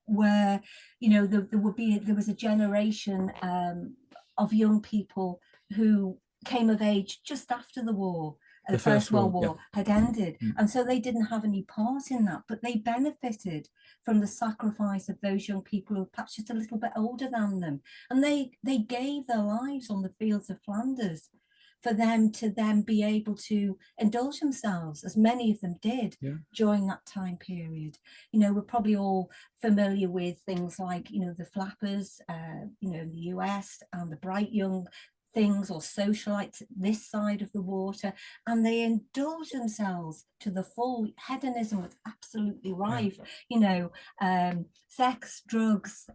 where, you know, there was a generation of young people who came of age just after the war. The First World War had ended, and so they didn't have any part in that, but they benefited from the sacrifice of those young people who were perhaps just a little bit older than them, and they gave their lives on the fields of Flanders for them to then be able to indulge themselves, as many of them did during that time period. You know, we're probably all familiar with things like, you know, the flappers, you know, in the US, and the bright young things or socialites this side of the water, and they indulge themselves to the full. Hedonism was absolutely rife, you know, sex, drugs,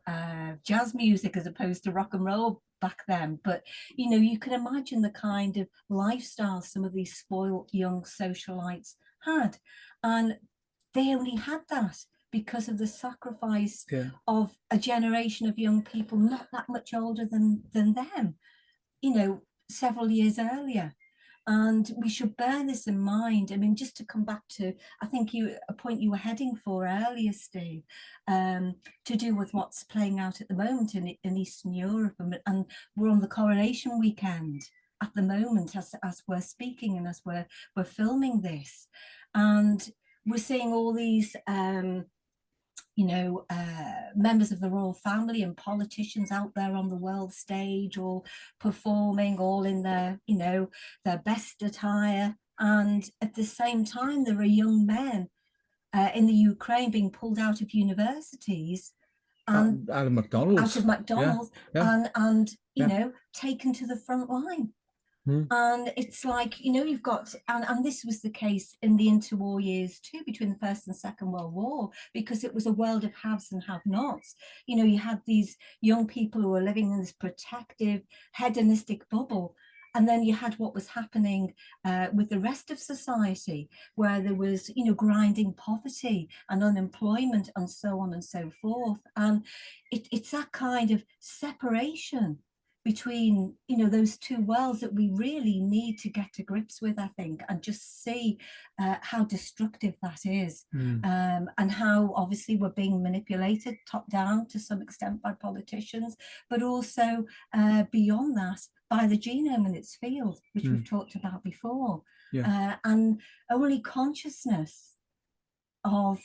jazz music as opposed to rock and roll back then. But, you know, you can imagine the kind of lifestyle some of these spoiled young socialites had, and they only had that because of the sacrifice of a generation of young people not that much older than them, you know, several years earlier. And we should bear this in mind. I mean, just to come back to, I think a point you were heading for earlier, Steve, to do with what's playing out at the moment in Eastern Europe, and we're on the coronation weekend at the moment as we're speaking and as we're filming this, and we're seeing all these you know, members of the royal family and politicians out there on the world stage, all performing, all in their, you know, their best attire. And at the same time, there are young men in the Ukraine being pulled out of universities and out of McDonald's, and you know, taken to the front line. And it's like, you know, you've got, and this was the case in the interwar years too, between the First and Second World War, because it was a world of haves and have-nots. You know, you had these young people who were living in this protective, hedonistic bubble. And then you had what was happening with the rest of society, where there was, you know, grinding poverty and unemployment and so on and so forth. And it's that kind of separation between, you know, those two worlds that we really need to get to grips with, I think, and just see how destructive that is, and how obviously we're being manipulated top down to some extent by politicians, but also beyond that by the genome and its field, which we've talked about before, and only consciousness of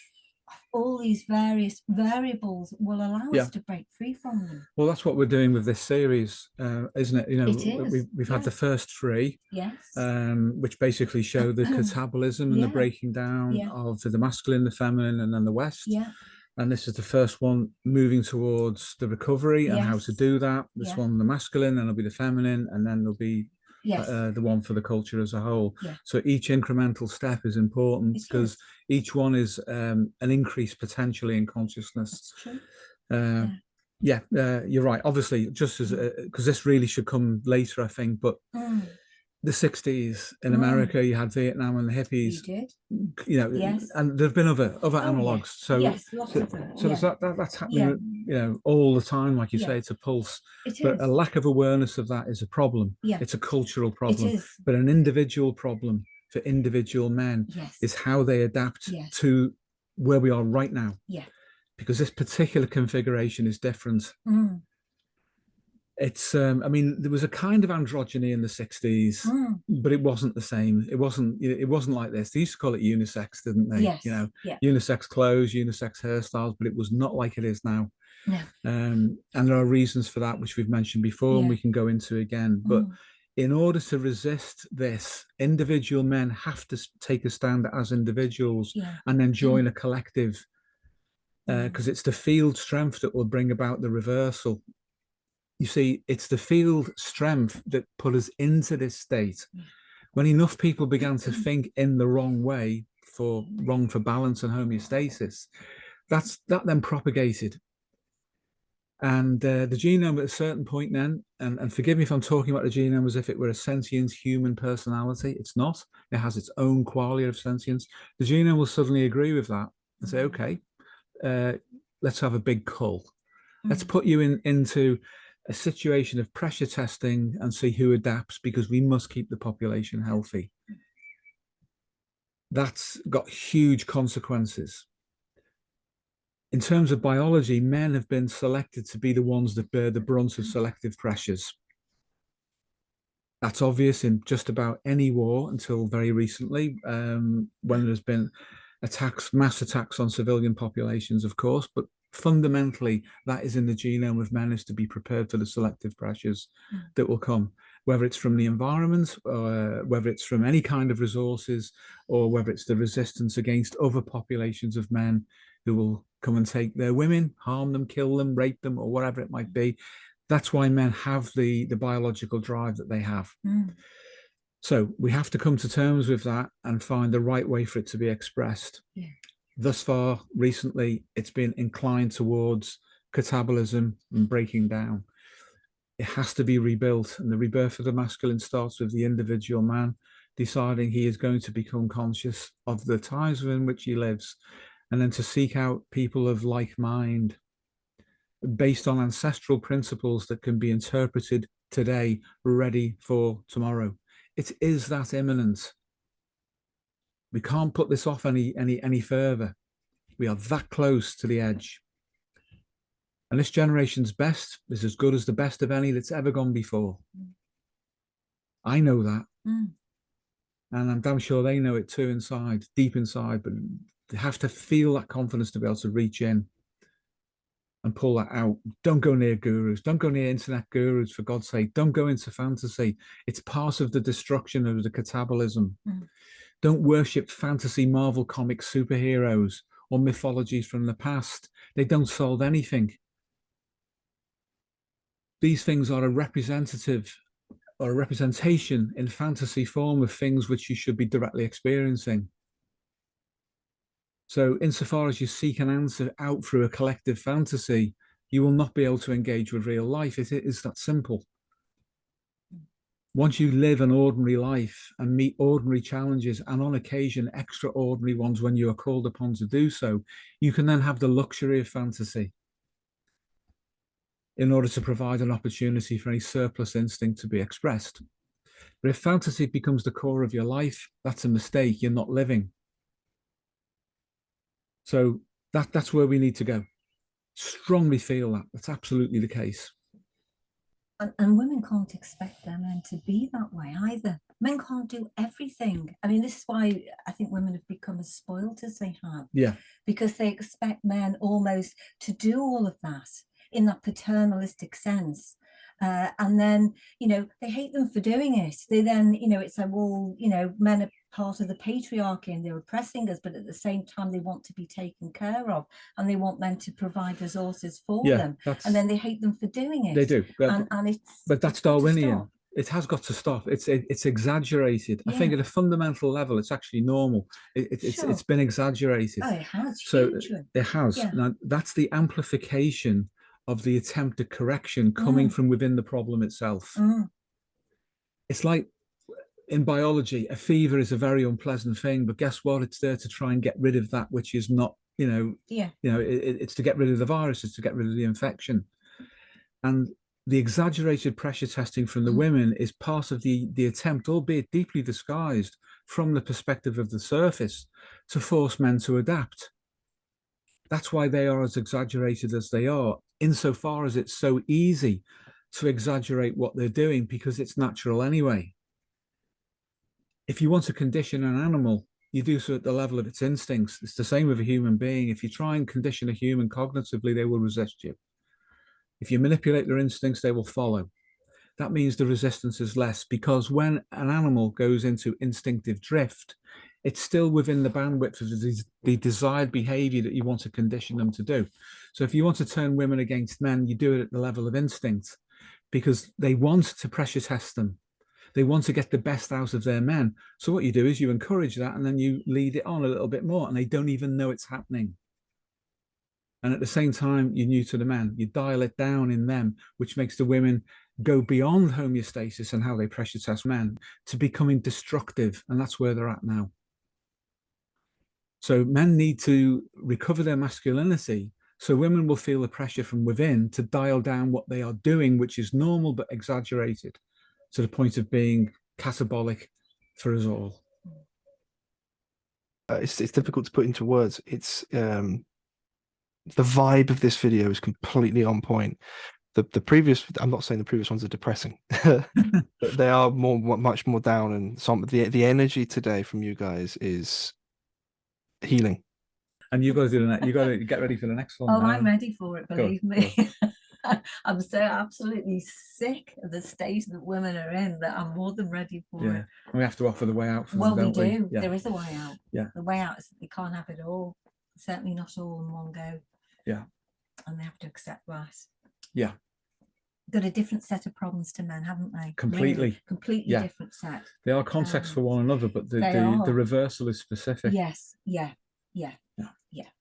all these various variables will allow us to break free from them. Well, that's what we're doing with this series, isn't it? You know, we've had the first three, which basically show the catabolism and the breaking down of the masculine, the feminine, and then the West. And this is the first one moving towards the recovery and how to do that. This one, the masculine, and it'll be the feminine, and then there'll be the one for the culture as a whole. So each incremental step is important because each one is an increase potentially in consciousness. You're right. Obviously, just as because this really should come later, I think, but the 60s in America, you had Vietnam and the hippies. You did. You know, and there've been other analogs. So lots of them. So there's that's happening, you know, all the time, like you say, it's a pulse. But a lack of awareness of that is a problem. It's a cultural problem. But an individual problem for individual men is how they adapt to where we are right now. Because this particular configuration is different. It's I mean, there was a kind of androgyny in the 60s, but it wasn't the same. It wasn't like this. They used to call it unisex, didn't they? You know, unisex clothes, unisex hairstyles, but it was not like it is now. And there are reasons for that, which we've mentioned before, and we can go into again. But in order to resist this, individual men have to take a stand as individuals and then join a collective, because it's the field strength that will bring about the reversal. You see, it's the field strength that put us into this state. When enough people began to think in the wrong way, wrong for balance and homeostasis, that then propagated. And the genome at a certain point then, and forgive me if I'm talking about the genome as if it were a sentient human personality. It's not. It has its own qualia of sentience. The genome will suddenly agree with that and say, okay, let's have a big cull. Let's put you into a situation of pressure testing and see who adapts, because we must keep the population healthy. That's got huge consequences. In terms of biology, men have been selected to be the ones that bear the brunt of selective pressures. That's obvious in just about any war until very recently, when there's been attacks, mass attacks on civilian populations, of course, but fundamentally that is in the genome of men, is to be prepared for the selective pressures that will come, whether it's from the environment, or whether it's from any kind of resources, or whether it's the resistance against other populations of men who will come and take their women, harm them, kill them, rape them, or whatever it might be. That's why men have the biological drive that they have. So we have to come to terms with that and find the right way for it to be expressed. Thus far, recently, it's been inclined towards catabolism and breaking down. It has to be rebuilt, and the rebirth of the masculine starts with the individual man deciding he is going to become conscious of the times within which he lives, and then to seek out people of like mind based on ancestral principles that can be interpreted today, ready for tomorrow. It is that imminent. We can't put this off any further. We are that close to the edge. And this generation's best is as good as the best of any that's ever gone before. I know that. And I'm damn sure they know it too inside, deep inside, but they have to feel that confidence to be able to reach in and pull that out. Don't go near gurus. Don't go near internet gurus, for God's sake. Don't go into fantasy. It's part of the destruction of the catabolism. Don't worship fantasy Marvel comic superheroes or mythologies from the past. They don't solve anything. These things are a representative or a representation in fantasy form of things which you should be directly experiencing. So insofar as you seek an answer out through a collective fantasy, you will not be able to engage with real life. It is that simple. Once you live an ordinary life and meet ordinary challenges, and on occasion extraordinary ones when you are called upon to do so, you can then have the luxury of fantasy in order to provide an opportunity for any surplus instinct to be expressed. But if fantasy becomes the core of your life, that's a mistake. You're not living. So that's where we need to go. Strongly feel that. That's absolutely the case. And women can't expect their men to be that way either. Men can't do everything. I mean, this is why I think women have become as spoiled as they have. Yeah. Because they expect men almost to do all of that in that paternalistic sense. And then, you know, they hate them for doing it. They then, you know, it's like, well, you know, men are part of the patriarchy and they're oppressing us, but at the same time, they want to be taken care of and they want men to provide resources for them. And then they hate them for doing it. They do. But that's Darwinian. It has got to stop. It's exaggerated. I think at a fundamental level, it's actually normal. It's been exaggerated. Oh, it has. So it has. Yeah. Now, that's the amplification of the attempt at correction coming from within the problem itself. It's like in biology, a fever is a very unpleasant thing, but guess what? It's there to try and get rid of that which is not, it's to get rid of the virus, it's to get rid of the infection. And the exaggerated pressure testing from the women is part of the attempt, albeit deeply disguised from the perspective of the surface, to force men to adapt. That's why they are as exaggerated as they are, insofar as it's so easy to exaggerate what they're doing because it's natural anyway. If you want to condition an animal, you do so at the level of its instincts. It's the same with a human being. If you try and condition a human cognitively, they will resist you. If you manipulate their instincts, they will follow. That means the resistance is less, because when an animal goes into instinctive drift, it's still within the bandwidth of the desired behavior that you want to condition them to do. So if you want to turn women against men, you do it at the level of instinct, because they want to pressure test them. They want to get the best out of their men. So what you do is you encourage that, and then you lead it on a little bit more, and they don't even know it's happening. And at the same time, you're new to the men. You dial it down in them, which makes the women go beyond homeostasis and how they pressure test men to becoming destructive. And that's where they're at now. So men need to recover their masculinity. So women will feel the pressure from within to dial down what they are doing, which is normal but exaggerated to the point of being catabolic for us all. It's difficult to put into words. It's the vibe of this video is completely on point. The previous, I'm not saying the previous ones are depressing, but they are much more down, and the energy today from you guys is healing. And you've got to do that. You've got to get ready for the next one. Oh, I'm ready for it, believe me. I'm so absolutely sick of the state that women are in that I'm more than ready for it. We have to offer the way out for well, them, we don't do. Yeah. There is a way out. Yeah. The way out is that they can't have it all. Certainly not all in one go. Yeah. And they have to accept that. Yeah. Got a different set of problems to men, haven't they? Completely. Really, completely different set. They are context for one another, but the reversal is specific. Yes. Yeah.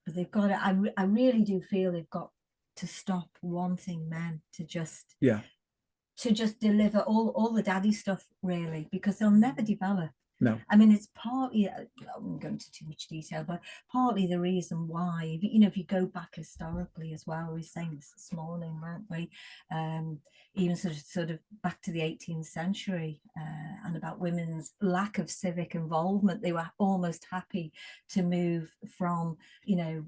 But they've got to, I really do feel they've got to stop wanting men to just deliver all the daddy stuff, really, because they'll never develop. No. I mean, it's partly, I won't go into too much detail, but partly the reason why, you know, if you go back historically as well, we were saying this morning, weren't we? Even sort of back to the 18th century and about women's lack of civic involvement. They were almost happy to move from, you know,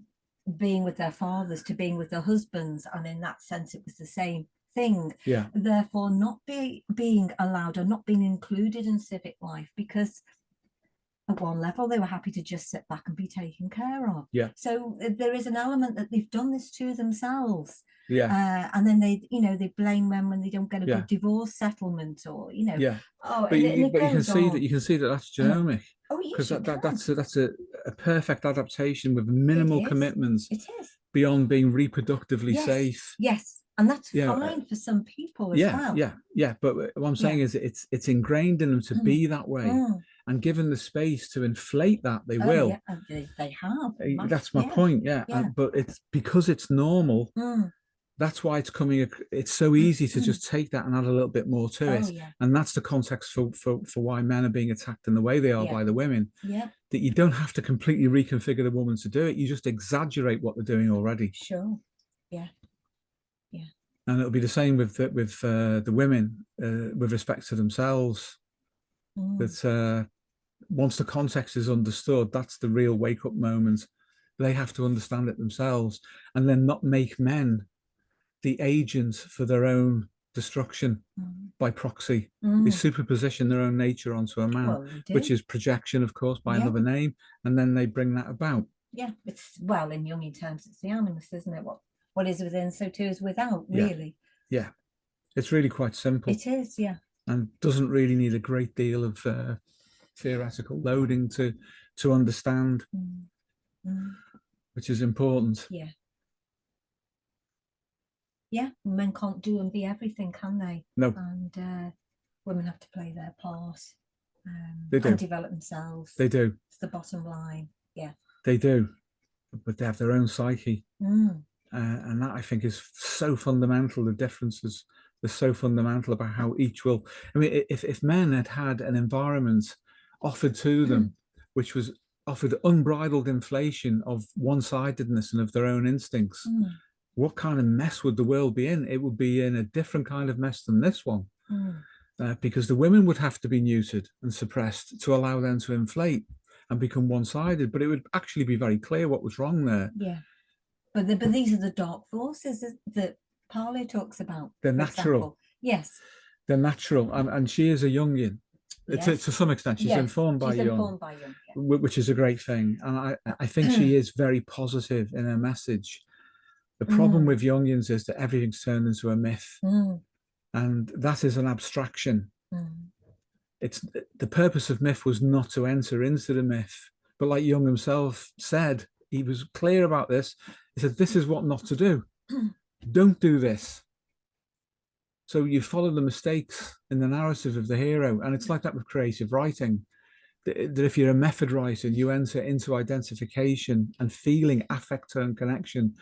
being with their fathers to being with their husbands. And in that sense, it was the same thing. Yeah. Therefore, not being allowed or not being included in civic life, because at one level they were happy to just sit back and be taken care of. Yeah. So there is an element that they've done this to themselves. Yeah. And then they blame men when they don't get a good divorce settlement, or Oh, but you can see that that's genomic. Oh, yes, because that's a perfect adaptation with minimal commitments. It is. Beyond being reproductively safe. Yes. And that's fine for some people as well. Yeah. But what I'm saying is it's ingrained in them to be that way. And given the space to inflate that, they will. Yeah. They have. That's my point. Yeah. But it's because it's normal. That's why it's so easy to just take that and add a little bit more to it. Yeah. And that's the context for why men are being attacked in the way they are by the women. Yeah. That you don't have to completely reconfigure the woman to do it. You just exaggerate what they're doing already. Sure. Yeah. Yeah. And it'll be the same with the women with respect to themselves. That once the context is understood, that's the real wake-up moment. They have to understand it themselves and then not make men the agents for their own destruction by proxy. They superposition their own nature onto a man, which is projection, of course, by another name, and then they bring that about. Yeah, it's in Jungian terms, it's the animus, isn't it? What is within, so too is without, really. Yeah. It's really quite simple. It is, yeah. And doesn't really need a great deal of theoretical loading to understand, which is important. Yeah. Yeah, men can't do and be everything, can they? No. And women have to play their part. They do. And develop themselves. They do. It's the bottom line. Yeah. They do. But they have their own psyche. And that, I think, is so fundamental. The differences are so fundamental about how each will... I mean, if men had an environment offered to them, which was offered unbridled inflation of one-sidedness and of their own instincts, what kind of mess would the world be in? It would be in a different kind of mess than this one. Because the women would have to be neutered and suppressed to allow them to inflate and become one-sided. But it would actually be very clear what was wrong there. Yeah. But these are the dark forces that Pauline talks about. They're natural. Example. Yes. They're natural. And she is a Jungian. Yes. To some extent, she's informed by Jung, which is a great thing. And I think she is very positive in her message. The problem with Jungians is that everything's turned into a myth. And that is an abstraction. It's the purpose of myth was not to enter into the myth. But like Jung himself said, he was clear about this. He said, this is what not to do. Don't do this. So you follow the mistakes in the narrative of the hero. And it's like that with creative writing. That if you're a method writer, you enter into identification and feeling affect and connection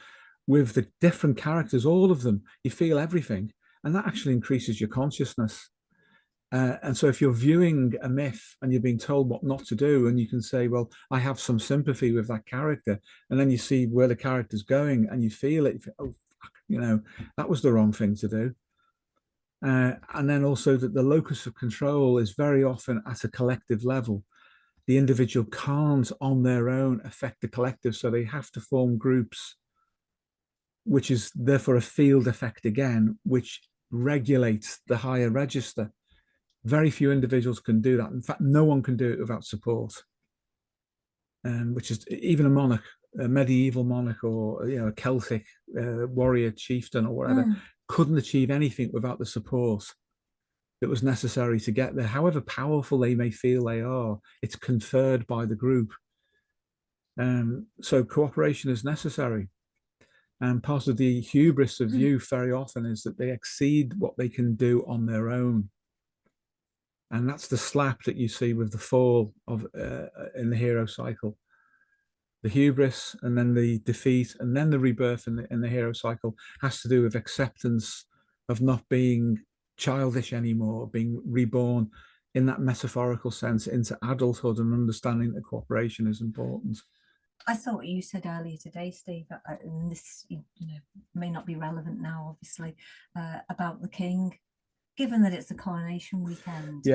with the different characters, all of them. You feel everything. And that actually increases your consciousness. And so if you're viewing a myth and you're being told what not to do, and you can say, well, I have some sympathy with that character, and then you see where the character's going and you feel it, you think, oh, fuck, that was the wrong thing to do. And then also that the locus of control is very often at a collective level. The individual can't on their own affect the collective, so they have to form groups, which is therefore a field effect again, which regulates the higher register. Very few individuals can do that. In fact, no one can do it without support. Which is even a monarch, a medieval monarch, or a Celtic warrior chieftain or whatever, couldn't achieve anything without the support that was necessary to get there. However powerful they may feel they are, it's conferred by the group. So cooperation is necessary. And part of the hubris of youth very often is that they exceed what they can do on their own. And that's the slap that you see with the fall of in the hero cycle. The hubris, and then the defeat, and then the rebirth in the hero cycle has to do with acceptance of not being childish anymore, being reborn in that metaphorical sense into adulthood, and understanding that cooperation is important. I thought what you said earlier today, Steve, and this may not be relevant now, obviously, about the king, given that it's the coronation weekend,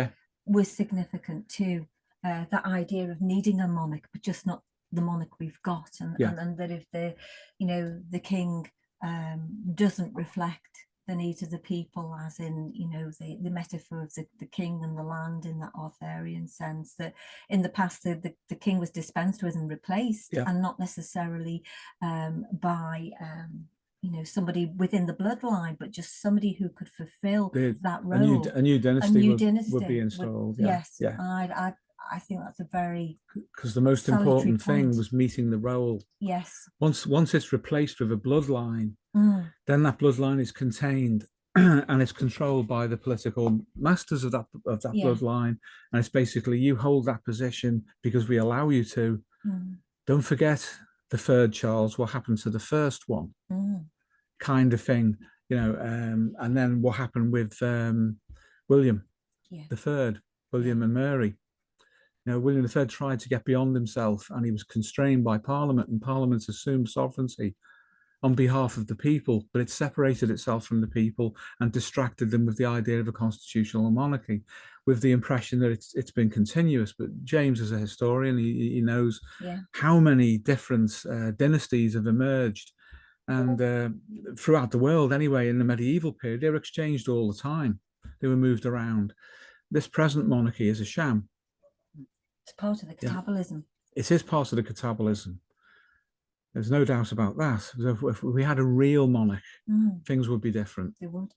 was significant too. That idea of needing a monarch, but just not the monarch we've got, and that if the king doesn't reflect the needs of the people, as in the metaphor of the king and the land in that Arthurian sense, that in the past the king was dispensed with and replaced, and not necessarily by somebody within the bloodline, but just somebody who could fulfill that role. A new dynasty would be installed. Yes. I think that's a very, because the most important thing was meeting the role. Yes. Once it's replaced with a bloodline, then that bloodline is contained and it's controlled by the political masters of that bloodline. And it's basically, you hold that position because we allow you to. Don't forget the third Charles, what happened to the first one, kind of thing, and then what happened with William the Third, William and Mary. William III tried to get beyond himself, and he was constrained by Parliament, and Parliament assumed sovereignty on behalf of the people, but it separated itself from the people and distracted them with the idea of a constitutional monarchy, with the impression that it's been continuous. But James is a historian. He knows how many different dynasties have emerged, and throughout the world anyway, in the medieval period, they were exchanged all the time. They were moved around. This present monarchy is a sham. It's part of the catabolism. It is part of the catabolism. There's no doubt about that. If we had a real monarch, things would be different. They would,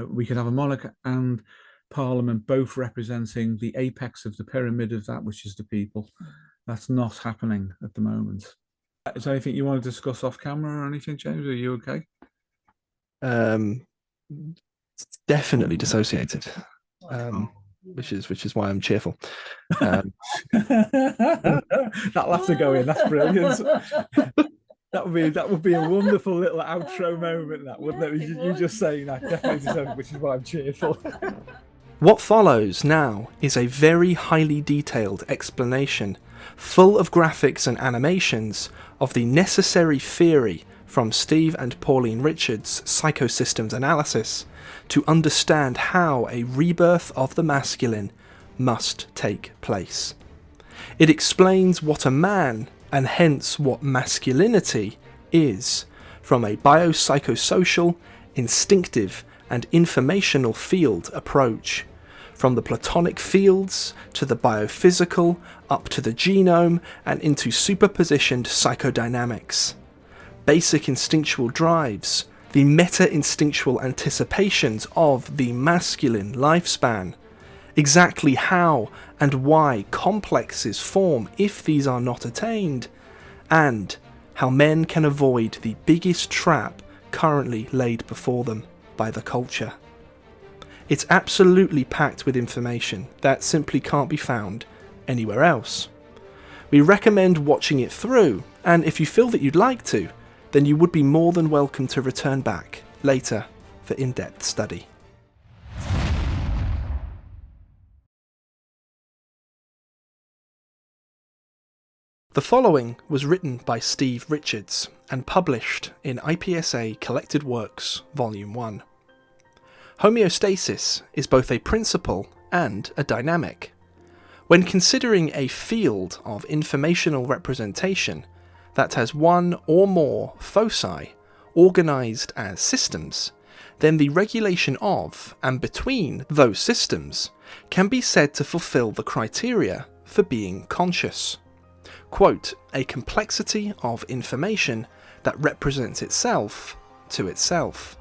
we could have a monarch and Parliament both representing the apex of the pyramid of that which is the people. That's not happening at the moment. Is there anything you want to discuss off camera or anything, James? Are you okay? It's definitely dissociated. Which is why I'm cheerful. That'll have to go in. That's brilliant. That would be a wonderful little outro moment, that, wouldn't it? You just saying that, definitely, which is why I'm cheerful. What follows now is a very highly detailed explanation, full of graphics and animations, of the necessary theory from Steve and Pauline Richards' psychosystems analysis to understand how a rebirth of the masculine must take place. It explains what a man, and hence what masculinity, is from a biopsychosocial, instinctive and informational field approach, from the Platonic fields to the biophysical, up to the genome and into superpositioned psychodynamics. Basic instinctual drives, the meta-instinctual anticipations of the masculine lifespan, exactly how and why complexes form if these are not attained, and how men can avoid the biggest trap currently laid before them by the culture. It's absolutely packed with information that simply can't be found anywhere else. We recommend watching it through, and if you feel that you'd like to, then you would be more than welcome to return back later for in-depth study. The following was written by Steve Richards and published in IPSA Collected Works, Volume 1. Homeostasis is both a principle and a dynamic. When considering a field of informational representation that has one or more foci organized as systems, then the regulation of and between those systems can be said to fulfill the criteria for being conscious. Quote, a complexity of information that represents itself to itself.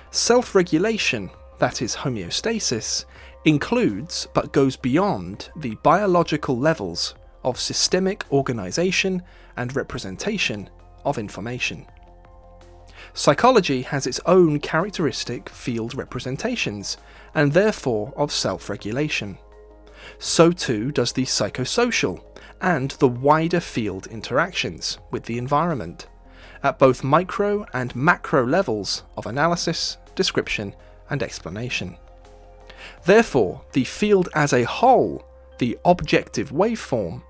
Self-regulation, that is homeostasis, includes but goes beyond the biological levels of systemic organization and representation of information. Psychology has its own characteristic field representations, and therefore of self-regulation. So too does the psychosocial and the wider field interactions with the environment, at both micro and macro levels of analysis, description, and explanation. Therefore, the field as a whole, the objective waveform,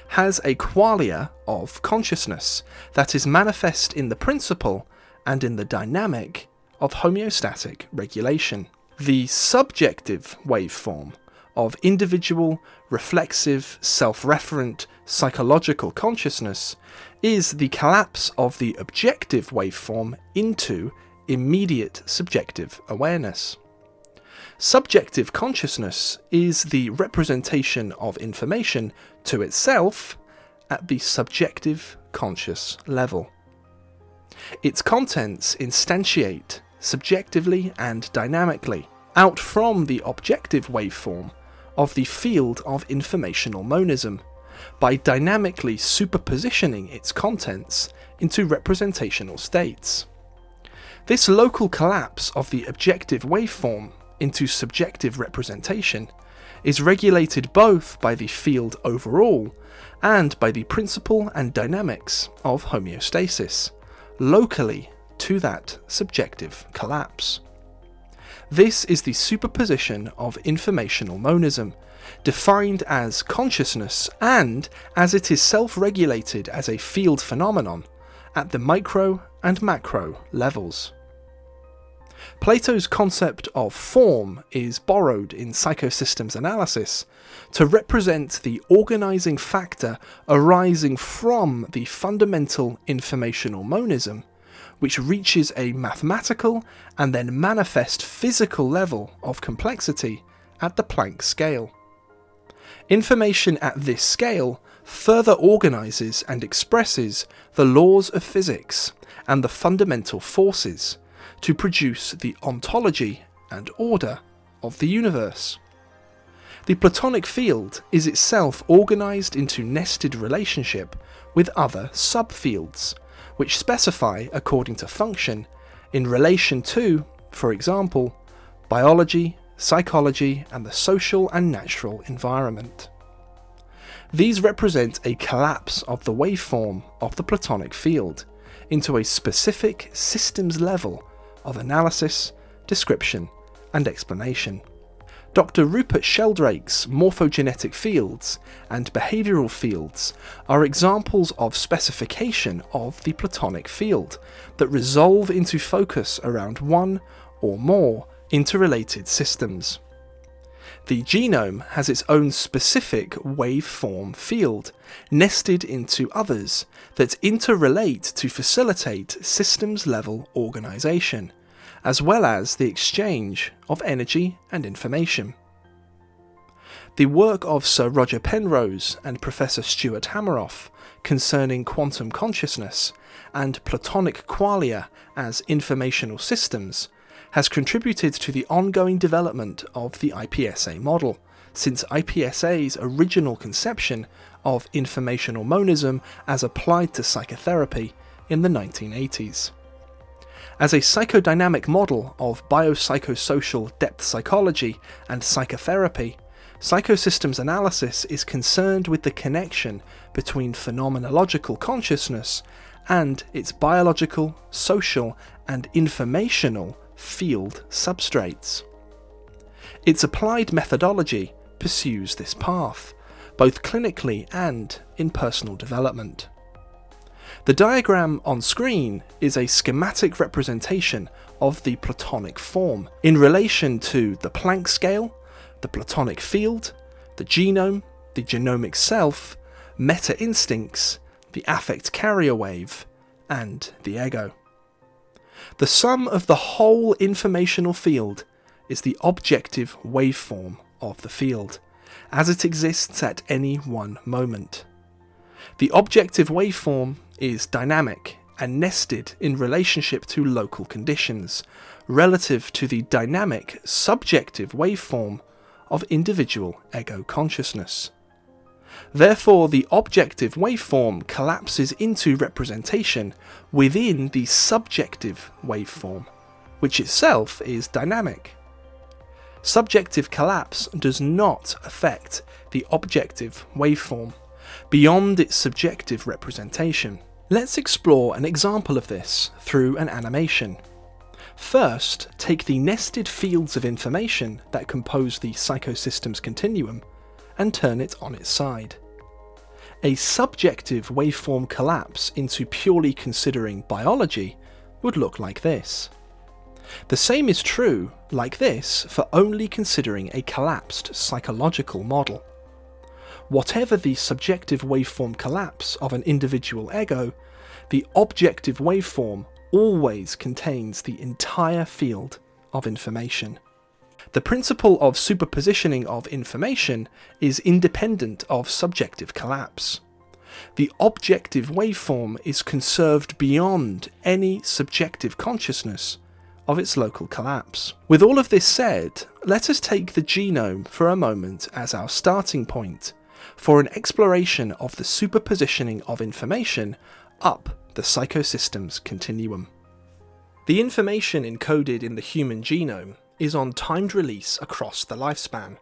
has a qualia of consciousness that is manifest in the principle and in the dynamic of homeostatic regulation. The subjective waveform of individual, reflexive, self-referent, psychological consciousness is the collapse of the objective waveform into immediate subjective awareness. Subjective consciousness is the representation of information to itself at the subjective conscious level. Its contents instantiate subjectively and dynamically out from the objective waveform of the field of informational monism by dynamically superpositioning its contents into representational states. This local collapse of the objective waveform into subjective representation is regulated both by the field overall and by the principle and dynamics of homeostasis, locally to that subjective collapse. This is the superposition of informational monism, defined as consciousness and as it is self-regulated as a field phenomenon at the micro and macro levels. Plato's concept of form is borrowed in psychosystems analysis to represent the organizing factor arising from the fundamental informational monism, which reaches a mathematical and then manifest physical level of complexity at the Planck scale. Information at this scale further organizes and expresses the laws of physics and the fundamental forces to produce the ontology and order of the universe. The Platonic field is itself organized into nested relationship with other subfields, which specify according to function in relation to, for example, biology, psychology, and the social and natural environment. These represent a collapse of the waveform of the Platonic field into a specific systems level of analysis, description, and explanation. Dr. Rupert Sheldrake's morphogenetic fields and behavioural fields are examples of specification of the Platonic field that resolve into focus around one or more interrelated systems. The genome has its own specific waveform field, nested into others that interrelate to facilitate systems-level organisation, as well as the exchange of energy and information. The work of Sir Roger Penrose and Professor Stuart Hameroff concerning quantum consciousness and Platonic qualia as informational systems has contributed to the ongoing development of the IPSA model, since IPSA's original conception of informational monism as applied to psychotherapy in the 1980s. As a psychodynamic model of biopsychosocial depth psychology and psychotherapy, psychosystems analysis is concerned with the connection between phenomenological consciousness and its biological, social, and informational field substrates. Its applied methodology pursues this path both clinically and in personal development. The diagram on screen is a schematic representation of the Platonic form in relation to the Planck scale, the Platonic field, the genome, the genomic self, meta-instincts, the affect carrier wave, and the ego. The sum of the whole informational field is the objective waveform of the field, as it exists at any one moment. The objective waveform is dynamic and nested in relationship to local conditions, relative to the dynamic subjective waveform of individual ego consciousness. Therefore, the objective waveform collapses into representation within the subjective waveform, which itself is dynamic. Subjective collapse does not affect the objective waveform beyond its subjective representation. Let's explore an example of this through an animation. First, take the nested fields of information that compose the psychosystems continuum and turn it on its side. A subjective waveform collapse into purely considering biology would look like this. The same is true, like this, for only considering a collapsed psychological model. Whatever the subjective waveform collapse of an individual ego, the objective waveform always contains the entire field of information. The principle of superpositioning of information is independent of subjective collapse. The objective waveform is conserved beyond any subjective consciousness of its local collapse. With all of this said, let us take the genome for a moment as our starting point for an exploration of the superpositioning of information up the psychosystems continuum. The information encoded in the human genome is on timed release across the lifespan.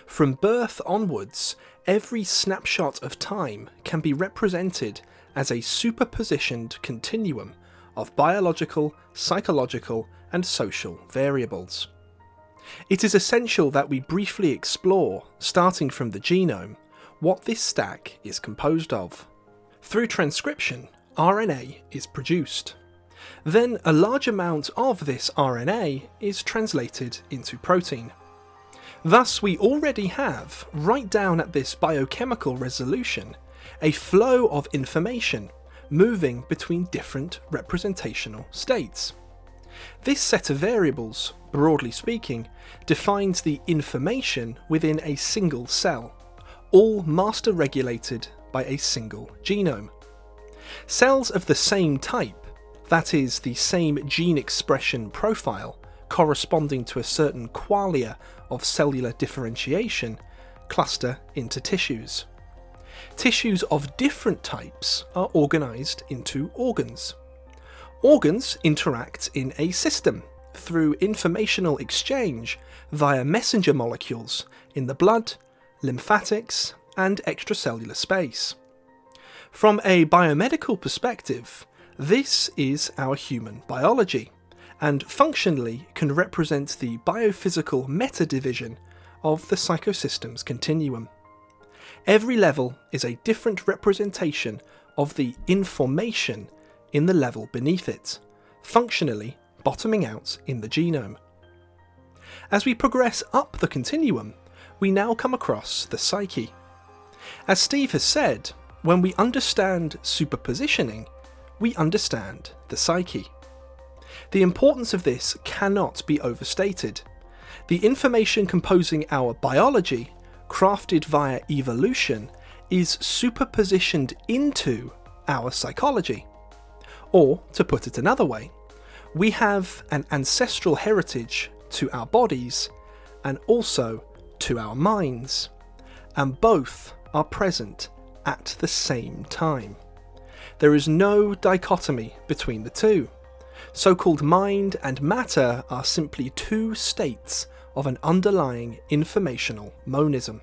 From birth onwards, every snapshot of time can be represented as a superpositioned continuum of biological, psychological, and social variables. It is essential that we briefly explore, starting from the genome, what this stack is composed of. Through transcription, RNA is produced. Then a large amount of this RNA is translated into protein. Thus we already have, right down at this biochemical resolution, a flow of information moving between different representational states. This set of variables, broadly speaking, defines the information within a single cell, all master regulated by a single genome. Cells of the same type, that is, the same gene expression profile corresponding to a certain qualia of cellular differentiation, cluster into tissues. Tissues of different types are organised into organs. Organs interact in a system through informational exchange via messenger molecules in the blood, lymphatics, and extracellular space. From a biomedical perspective, this is our human biology, and functionally can represent the biophysical meta-division of the psychosystems continuum. Every level is a different representation of the information in the level beneath it, functionally bottoming out in the genome. As we progress up the continuum, we now come across the psyche. As Steve has said, when we understand superpositioning, we understand the psyche. The importance of this cannot be overstated. The information composing our biology, crafted via evolution, is superpositioned into our psychology. Or, to put it another way, we have an ancestral heritage to our bodies and also to our minds, and both are present at the same time. There is no dichotomy between the two. So-called mind and matter are simply two states of an underlying informational monism.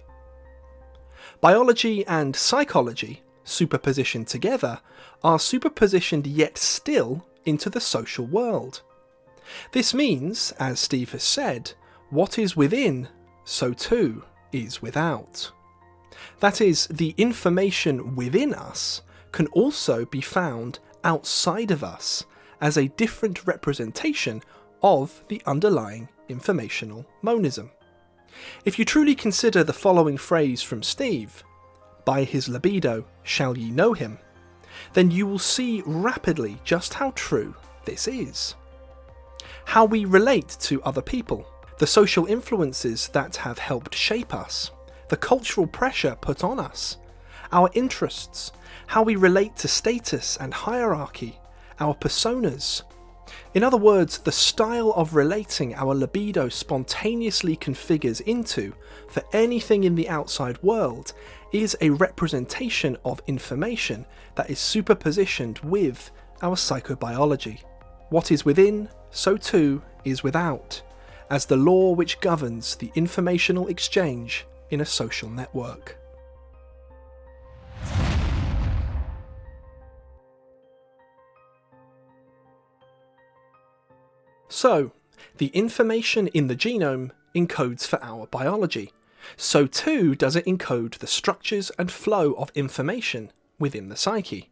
Biology and psychology, superpositioned together, are superpositioned yet still into the social world. This means, as Steve has said, what is within, so too is without. That is, the information within us can also be found outside of us as a different representation of the underlying informational monism. If you truly consider the following phrase from Steve, "By his libido shall ye know him," then you will see rapidly just how true this is. How we relate to other people, the social influences that have helped shape us, the cultural pressure put on us, our interests, how we relate to status and hierarchy, our personas. In other words, the style of relating our libido spontaneously configures into for anything in the outside world is a representation of information that is superpositioned with our psychobiology. What is within, so too is without, as the law which governs the informational exchange in a social network. So, the information in the genome encodes for our biology. So too does it encode the structures and flow of information within the psyche.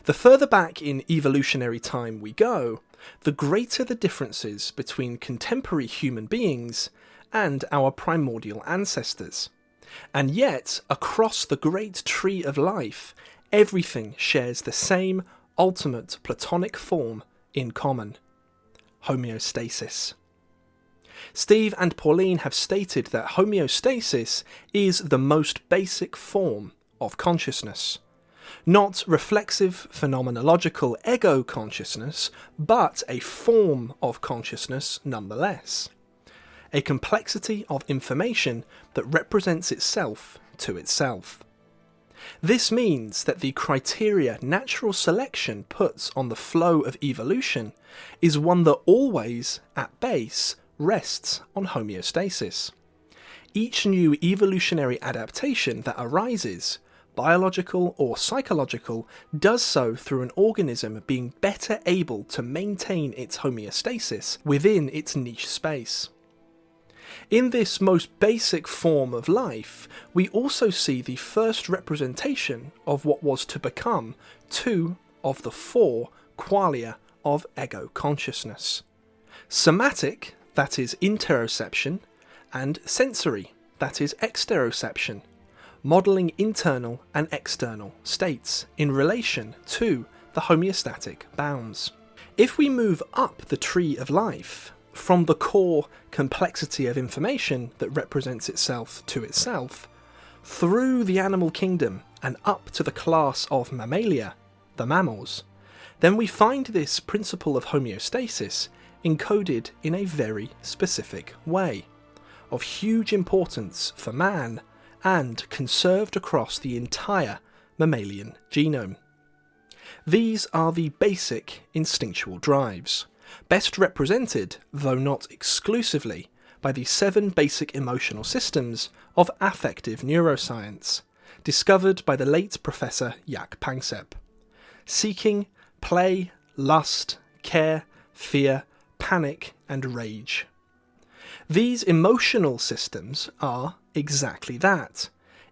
The further back in evolutionary time we go, the greater the differences between contemporary human beings and our primordial ancestors. And yet, across the great tree of life, everything shares the same ultimate Platonic form in common: homeostasis. Steve and Pauline have stated that homeostasis is the most basic form of consciousness. Not reflexive, phenomenological ego consciousness, but a form of consciousness nonetheless. A complexity of information that represents itself to itself. This means that the criteria natural selection puts on the flow of evolution is one that always, at base, rests on homeostasis. Each new evolutionary adaptation that arises, biological or psychological, does so through an organism being better able to maintain its homeostasis within its niche space. In this most basic form of life, we also see the first representation of what was to become two of the four qualia of ego consciousness: somatic, that is interoception, and sensory, that is exteroception, modelling internal and external states in relation to the homeostatic bounds. If we move up the tree of life, from the core complexity of information that represents itself to itself, through the animal kingdom and up to the class of mammalia, the mammals, then we find this principle of homeostasis encoded in a very specific way, of huge importance for man and conserved across the entire mammalian genome. These are the basic instinctual drives, best represented, though not exclusively, by the 7 basic emotional systems of affective neuroscience, discovered by the late Professor Jaak Panksepp: seeking, play, lust, care, fear, panic, and rage. These emotional systems are exactly that: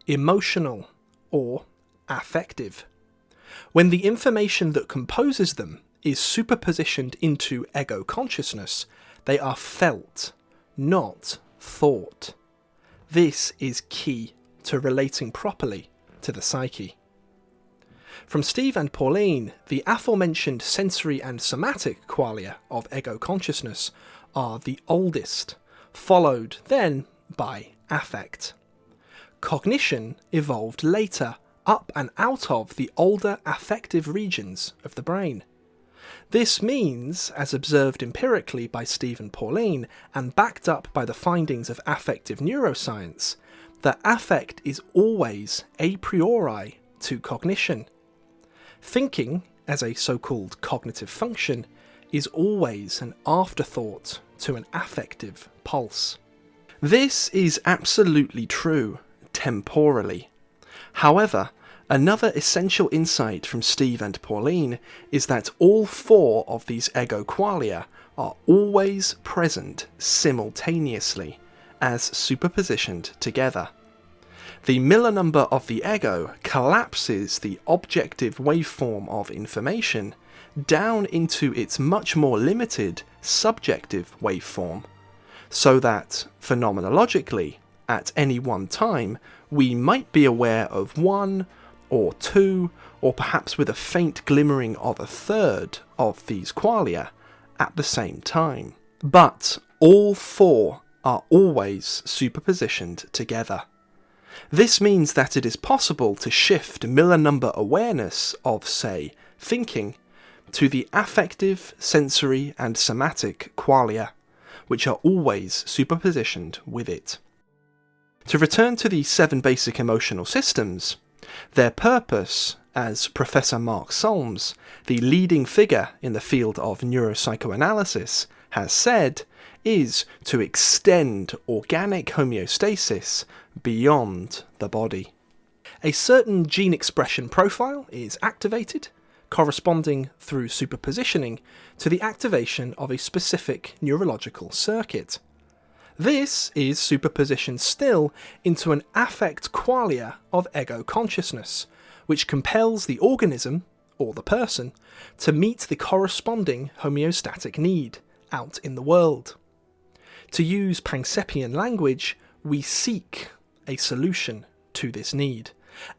emotional or affective. When the information that composes them is superpositioned into ego consciousness, they are felt, not thought. This is key to relating properly to the psyche. From Steve and Pauline, the aforementioned sensory and somatic qualia of ego consciousness are the oldest, followed then by affect. Cognition evolved later, up and out of the older affective regions of the brain. This means, as observed empirically by Steve and Pauline and backed up by the findings of affective neuroscience, that affect is always a priori to cognition. Thinking, as a so-called cognitive function, is always an afterthought to an affective pulse. This is absolutely true, temporally. However, another essential insight from Steve and Pauline is that all 4 of these ego qualia are always present simultaneously, as superpositioned together. The Miller number of the ego collapses the objective waveform of information down into its much more limited subjective waveform, so that, phenomenologically, at any one time, we might be aware of one, or two, or perhaps with a faint glimmering of a third of these qualia at the same time. But all four are always superpositioned together. This means that it is possible to shift Miller number awareness of, say, thinking, to the affective, sensory, and somatic qualia, which are always superpositioned with it. To return to the 7 basic emotional systems, their purpose, as Professor Mark Solms, the leading figure in the field of neuropsychoanalysis, has said, is to extend organic homeostasis beyond the body. A certain gene expression profile is activated, corresponding through superpositioning to the activation of a specific neurological circuit. This is superpositioned still into an affect qualia of ego consciousness, which compels the organism, or the person, to meet the corresponding homeostatic need out in the world. To use Panksepian language, we seek a solution to this need,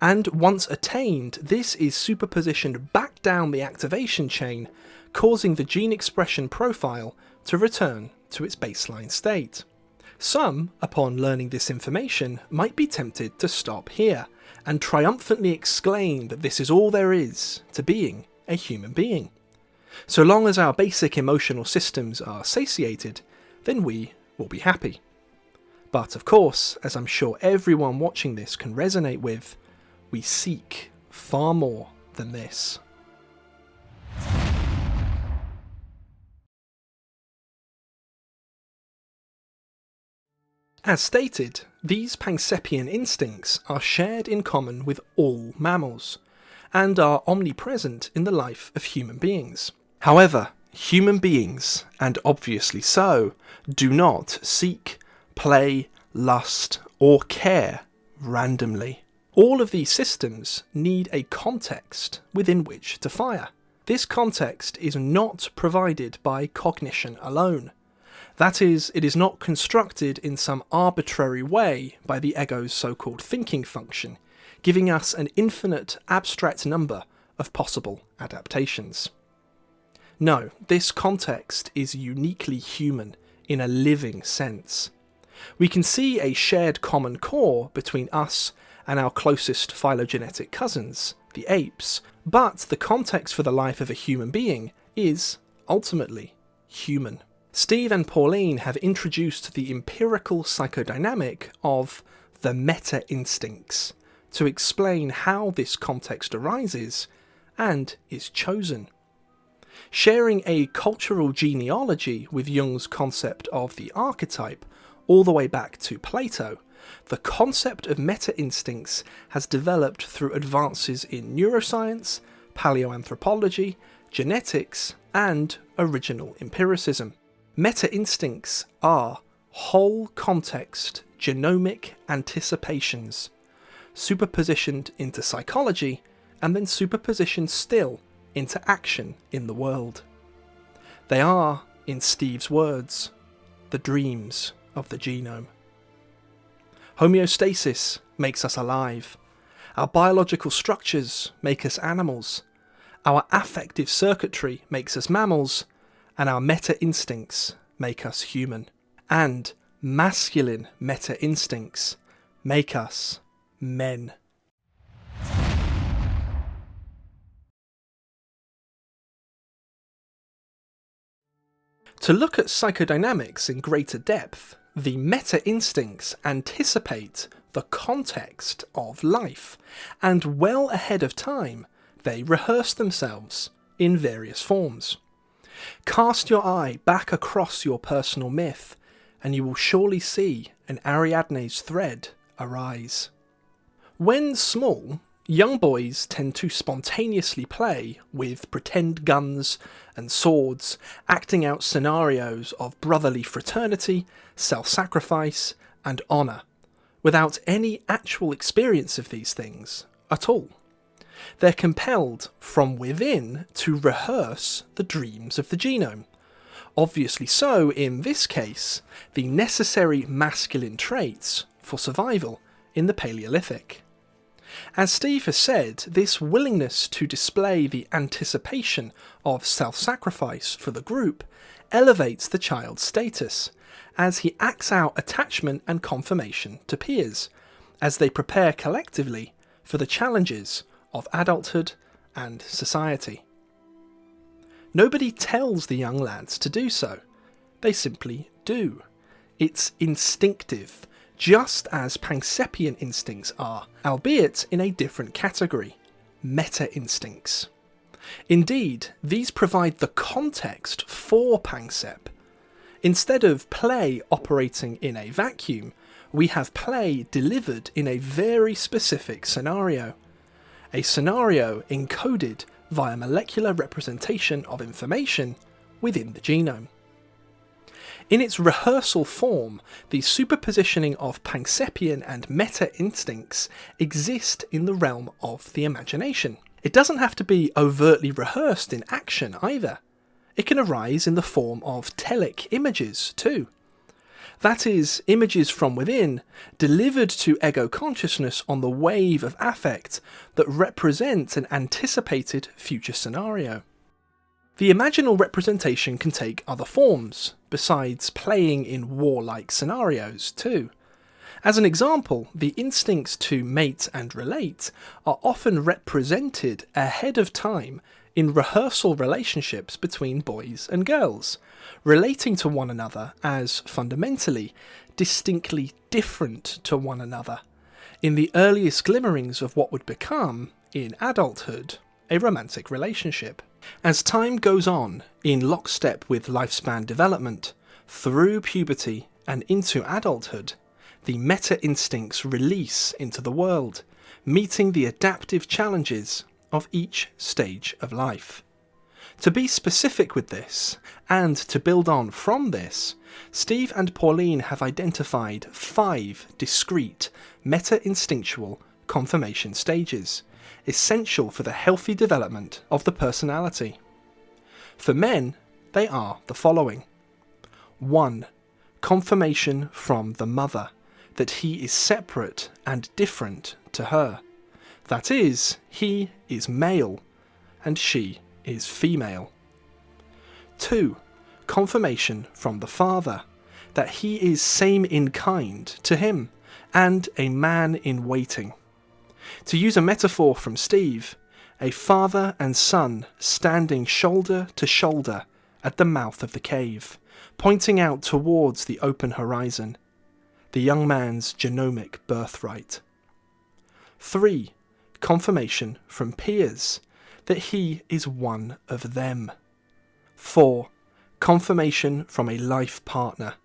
and once attained, this is superpositioned back down the activation chain, causing the gene expression profile to return to its baseline state. Some, upon learning this information, might be tempted to stop here and triumphantly exclaim that this is all there is to being a human being. So long as our basic emotional systems are satiated, then we will be happy. But of course, as I'm sure everyone watching this can resonate with, we seek far more than this. As stated, these Panksepian instincts are shared in common with all mammals, and are omnipresent in the life of human beings. However, human beings, and obviously so, do not seek, play, lust, or care randomly. All of these systems need a context within which to fire. This context is not provided by cognition alone. That is, it is not constructed in some arbitrary way by the ego's so-called thinking function, giving us an infinite abstract number of possible adaptations. No, this context is uniquely human in a living sense. We can see a shared common core between us and our closest phylogenetic cousins, the apes, but the context for the life of a human being is, ultimately, human. Steve and Pauline have introduced the empirical psychodynamic of the meta-instincts to explain how this context arises and is chosen. Sharing a cultural genealogy with Jung's concept of the archetype all the way back to Plato, the concept of meta-instincts has developed through advances in neuroscience, paleoanthropology, genetics, and original empiricism. Meta-instincts are whole context genomic anticipations, superpositioned into psychology, and then superpositioned still into action in the world. They are, in Steve's words, the dreams of the genome. Homeostasis makes us alive. Our biological structures make us animals. Our affective circuitry makes us mammals. And our meta-instincts make us human. And masculine meta-instincts make us men. To look at psychodynamics in greater depth, the meta-instincts anticipate the context of life, and well ahead of time, they rehearse themselves in various forms. Cast your eye back across your personal myth, and you will surely see an Ariadne's thread arise. When small, young boys tend to spontaneously play with pretend guns and swords, acting out scenarios of brotherly fraternity, self-sacrifice, and honour, without any actual experience of these things at all. They're compelled from within to rehearse the dreams of the genome. Obviously so, in this case, the necessary masculine traits for survival in the Paleolithic. As Steve has said, this willingness to display the anticipation of self-sacrifice for the group elevates the child's status, as he acts out attachment and confirmation to peers, as they prepare collectively for the challenges of adulthood and society. Nobody tells the young lads to do so. They simply do. It's instinctive, just as Panspermian instincts are, albeit in a different category, meta-instincts. Indeed, these provide the context for Pansperm. Instead of play operating in a vacuum, we have play delivered in a very specific scenario. A scenario encoded via molecular representation of information within the genome. In its rehearsal form, the superpositioning of Panspermian and meta-instincts exist in the realm of the imagination. It doesn't have to be overtly rehearsed in action either. It can arise in the form of telic images too. That is, images from within, delivered to ego consciousness on the wave of affect that represents an anticipated future scenario. The imaginal representation can take other forms, besides playing in warlike scenarios too. As an example, the instincts to mate and relate are often represented ahead of time in rehearsal relationships between boys and girls, relating to one another as fundamentally, distinctly different to one another, in the earliest glimmerings of what would become, in adulthood, a romantic relationship. As time goes on, in lockstep with lifespan development, through puberty and into adulthood, the meta-instincts release into the world, meeting the adaptive challenges of each stage of life. To be specific with this, and to build on from this, Steve and Pauline have identified 5 discrete meta-instinctual confirmation stages, essential for the healthy development of the personality. For men, they are the following. 1. Confirmation from the mother, that he is separate and different to her. That is, he is male, and she is female. 2. Confirmation from the father, that he is same in kind to him, and a man in waiting. To use a metaphor from Steve, a father and son standing shoulder to shoulder at the mouth of the cave, pointing out towards the open horizon, the young man's genomic birthright. 3. Confirmation from peers, that he is one of them. 4. Confirmation from a life partner,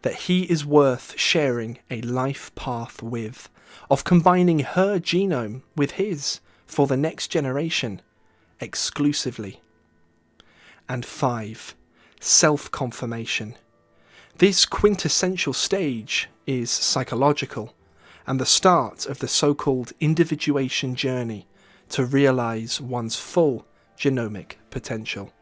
that he is worth sharing a life path with, of combining her genome with his for the next generation, exclusively. And 5. Self-confirmation. This quintessential stage is psychological, and the start of the so-called individuation journey to realise one's full genomic potential.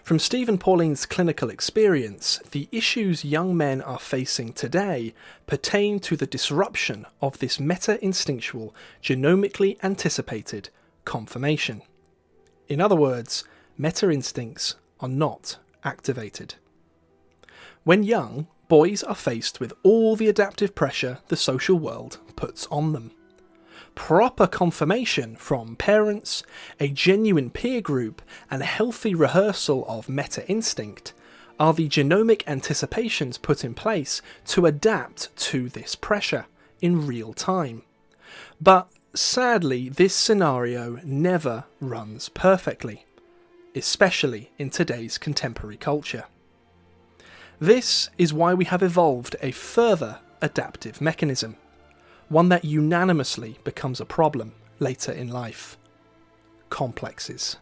From Steve and Pauline's clinical experience, the issues young men are facing today pertain to the disruption of this meta-instinctual, genomically anticipated confirmation. In other words, meta-instincts are not activated. When young, boys are faced with all the adaptive pressure the social world puts on them. Proper confirmation from parents, a genuine peer group, and a healthy rehearsal of meta-instinct are the genomic anticipations put in place to adapt to this pressure in real time. But sadly, this scenario never runs perfectly, especially in today's contemporary culture. This is why we have evolved a further adaptive mechanism, one that unanimously becomes a problem later in life: complexes.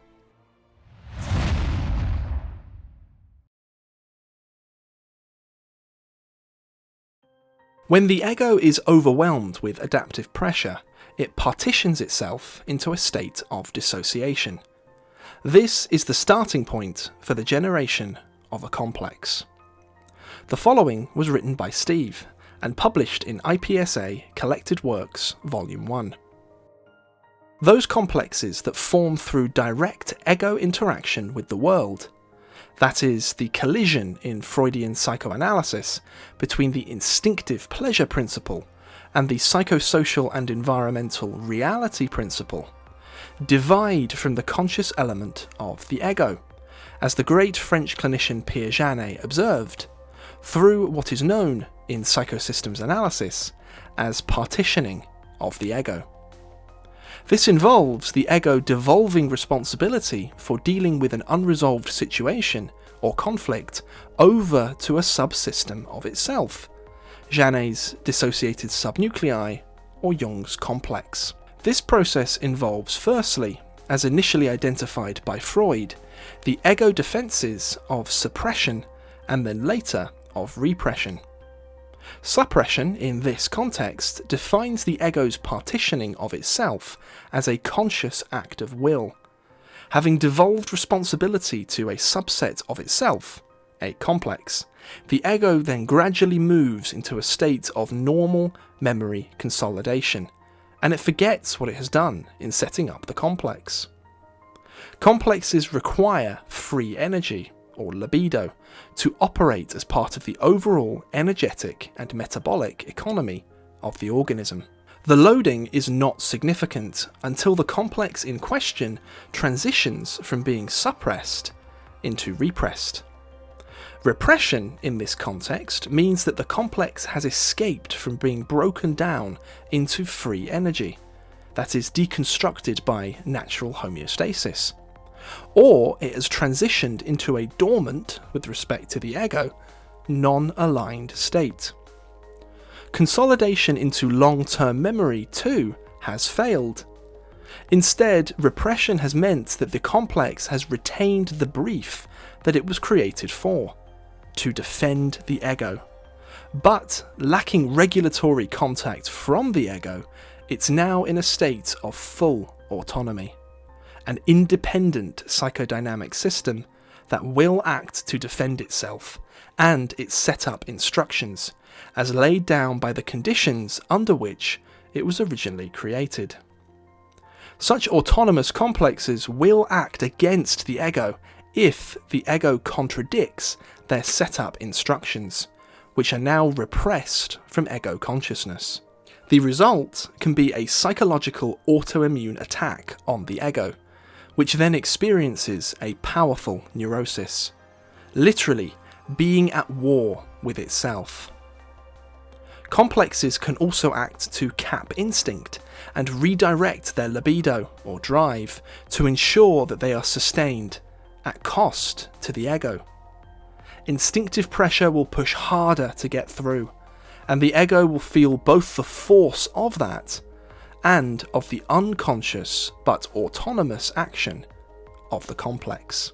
When the ego is overwhelmed with adaptive pressure, it partitions itself into a state of dissociation. This is the starting point for the generation of a complex. The following was written by Steve and published in IPSA Collected Works Volume 1. Those complexes that form through direct ego interaction with the world, that is, the collision in Freudian psychoanalysis between the instinctive pleasure principle and the psychosocial and environmental reality principle, divide from the conscious element of the ego, as the great French clinician Pierre Janet observed, through what is known in psychosystems analysis as partitioning of the ego. This involves the ego devolving responsibility for dealing with an unresolved situation or conflict over to a subsystem of itself, Janet's dissociated subnuclei or Jung's complex. This process involves firstly, as initially identified by Freud, the ego defences of suppression and then later of repression. Suppression, in this context, defines the ego's partitioning of itself as a conscious act of will. Having devolved responsibility to a subset of itself, a complex, the ego then gradually moves into a state of normal memory consolidation, and it forgets what it has done in setting up the complex. Complexes require free energy, or libido, to operate as part of the overall energetic and metabolic economy of the organism. The loading is not significant until the complex in question transitions from being suppressed into repressed. Repression in this context means that the complex has escaped from being broken down into free energy, that is deconstructed by natural homeostasis. Or it has transitioned into a dormant, with respect to the ego, non-aligned state. Consolidation into long-term memory, too, has failed. Instead, repression has meant that the complex has retained the brief that it was created for, to defend the ego. But, lacking regulatory contact from the ego, it's now in a state of full autonomy. An independent psychodynamic system that will act to defend itself and its set-up instructions, as laid down by the conditions under which it was originally created. Such autonomous complexes will act against the ego if the ego contradicts their set-up instructions, which are now repressed from ego consciousness. The result can be a psychological autoimmune attack on the ego, which then experiences a powerful neurosis, literally being at war with itself. Complexes can also act to cap instinct and redirect their libido or drive to ensure that they are sustained at cost to the ego. Instinctive pressure will push harder to get through, and the ego will feel both the force of that and of the unconscious but autonomous action of the complex.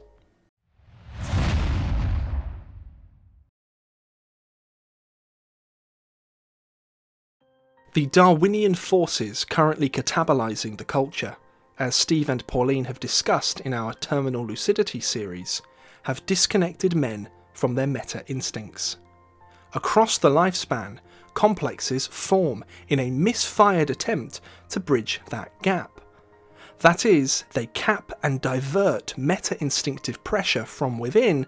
The Darwinian forces currently catabolizing the culture, as Steve and Pauline have discussed in our Terminal Lucidity series, have disconnected men from their meta-instincts. Across the lifespan, complexes form in a misfired attempt to bridge that gap. That is, they cap and divert meta-instinctive pressure from within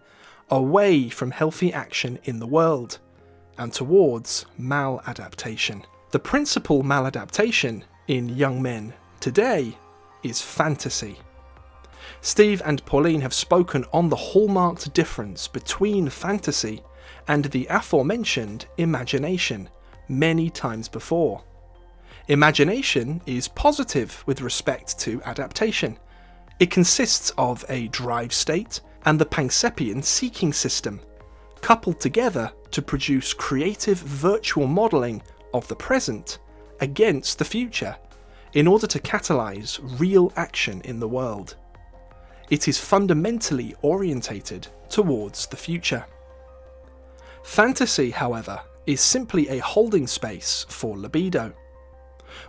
away from healthy action in the world, and towards maladaptation. The principal maladaptation in young men today is fantasy. Steve and Pauline have spoken on the hallmarked difference between fantasy and the aforementioned imagination many times before. Imagination is positive with respect to adaptation. It consists of a drive state and the Panksepian seeking system, coupled together to produce creative virtual modelling of the present against the future in order to catalyse real action in the world. It is fundamentally orientated towards the future. Fantasy, however, is simply a holding space for libido.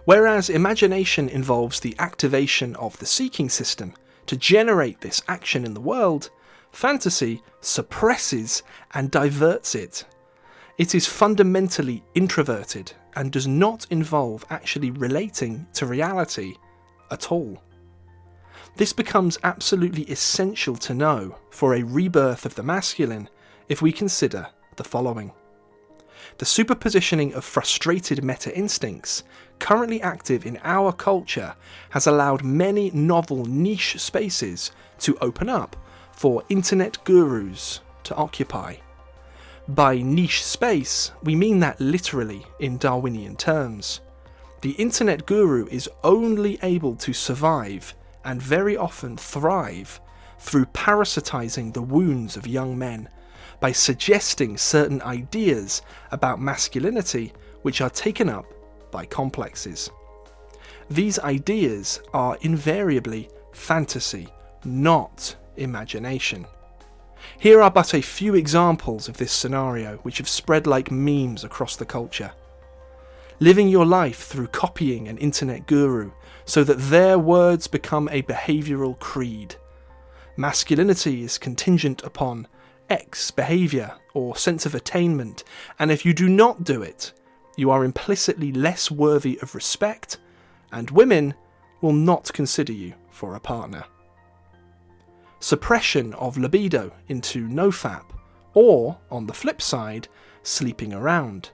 Whereas imagination involves the activation of the seeking system to generate this action in the world, fantasy suppresses and diverts it. It is fundamentally introverted and does not involve actually relating to reality at all. This becomes absolutely essential to know for a rebirth of the masculine if we consider the following. The superpositioning of frustrated meta-instincts currently active in our culture has allowed many novel niche spaces to open up for internet gurus to occupy. By niche space, we mean that literally in Darwinian terms. The internet guru is only able to survive and very often thrive through parasitizing the wounds of young men by suggesting certain ideas about masculinity which are taken up by complexes. These ideas are invariably fantasy, not imagination. Here are but a few examples of this scenario which have spread like memes across the culture. Living your life through copying an internet guru so that their words become a behavioural creed. Masculinity is contingent upon X behaviour or sense of attainment, and if you do not do it, you are implicitly less worthy of respect, and women will not consider you for a partner. Suppression of libido into nofap, or, on the flip side, sleeping around,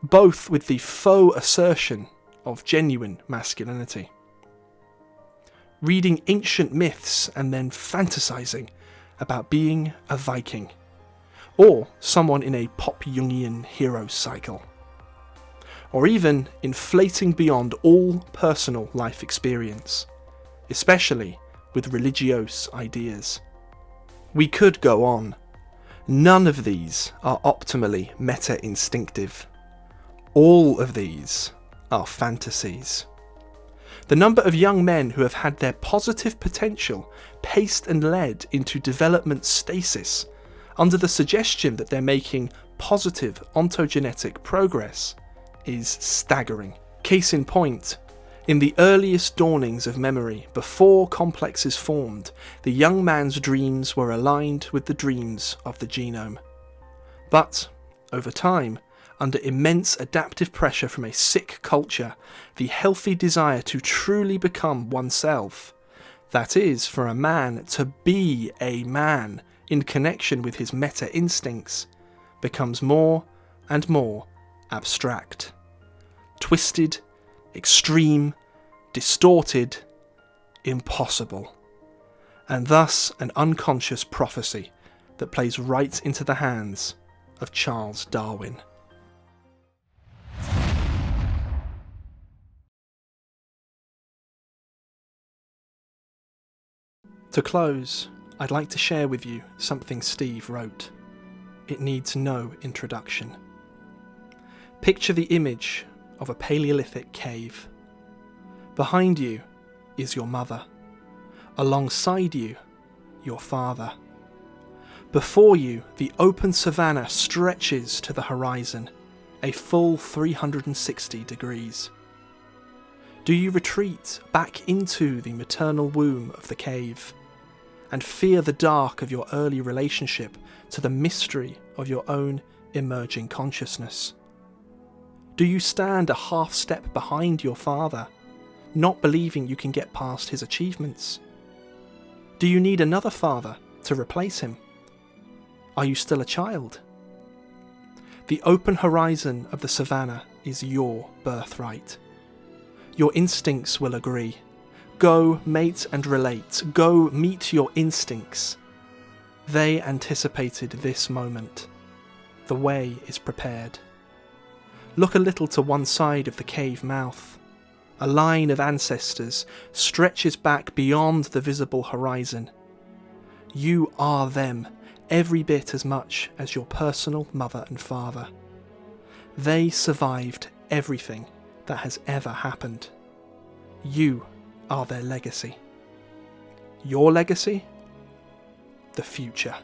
both with the faux assertion of genuine masculinity. Reading ancient myths and then fantasizing about being a Viking, or someone in a pop Jungian hero cycle, or even inflating beyond all personal life experience, especially with religious ideas. We could go on. None of these are optimally meta-instinctive. All of these are fantasies. The number of young men who have had their positive potential paced and led into development stasis under the suggestion that they're making positive ontogenetic progress is staggering. Case in point, in the earliest dawnings of memory, before complexes formed, the young man's dreams were aligned with the dreams of the genome. But, over time, under immense adaptive pressure from a sick culture, the healthy desire to truly become oneself, that is, for a man to be a man in connection with his meta-instincts, becomes more and more abstract, twisted, extreme, distorted, impossible, and thus an unconscious prophecy that plays right into the hands of Charles Darwin. To close, I'd like to share with you something Steve wrote. It needs no introduction. Picture the image of a Paleolithic cave. Behind you is your mother. Alongside you, your father. Before you, the open savanna stretches to the horizon, a full 360 degrees. Do you retreat back into the maternal womb of the cave and fear the dark of your early relationship to the mystery of your own emerging consciousness? Do you stand a half step behind your father, not believing you can get past his achievements? Do you need another father to replace him? Are you still a child? The open horizon of the savannah is your birthright. Your instincts will agree. Go mate and relate. Go meet your instincts. They anticipated this moment. The way is prepared. Look a little to one side of the cave mouth. A line of ancestors stretches back beyond the visible horizon. You are them, every bit as much as your personal mother and father. They survived everything that has ever happened. You are their legacy. Your legacy? The future.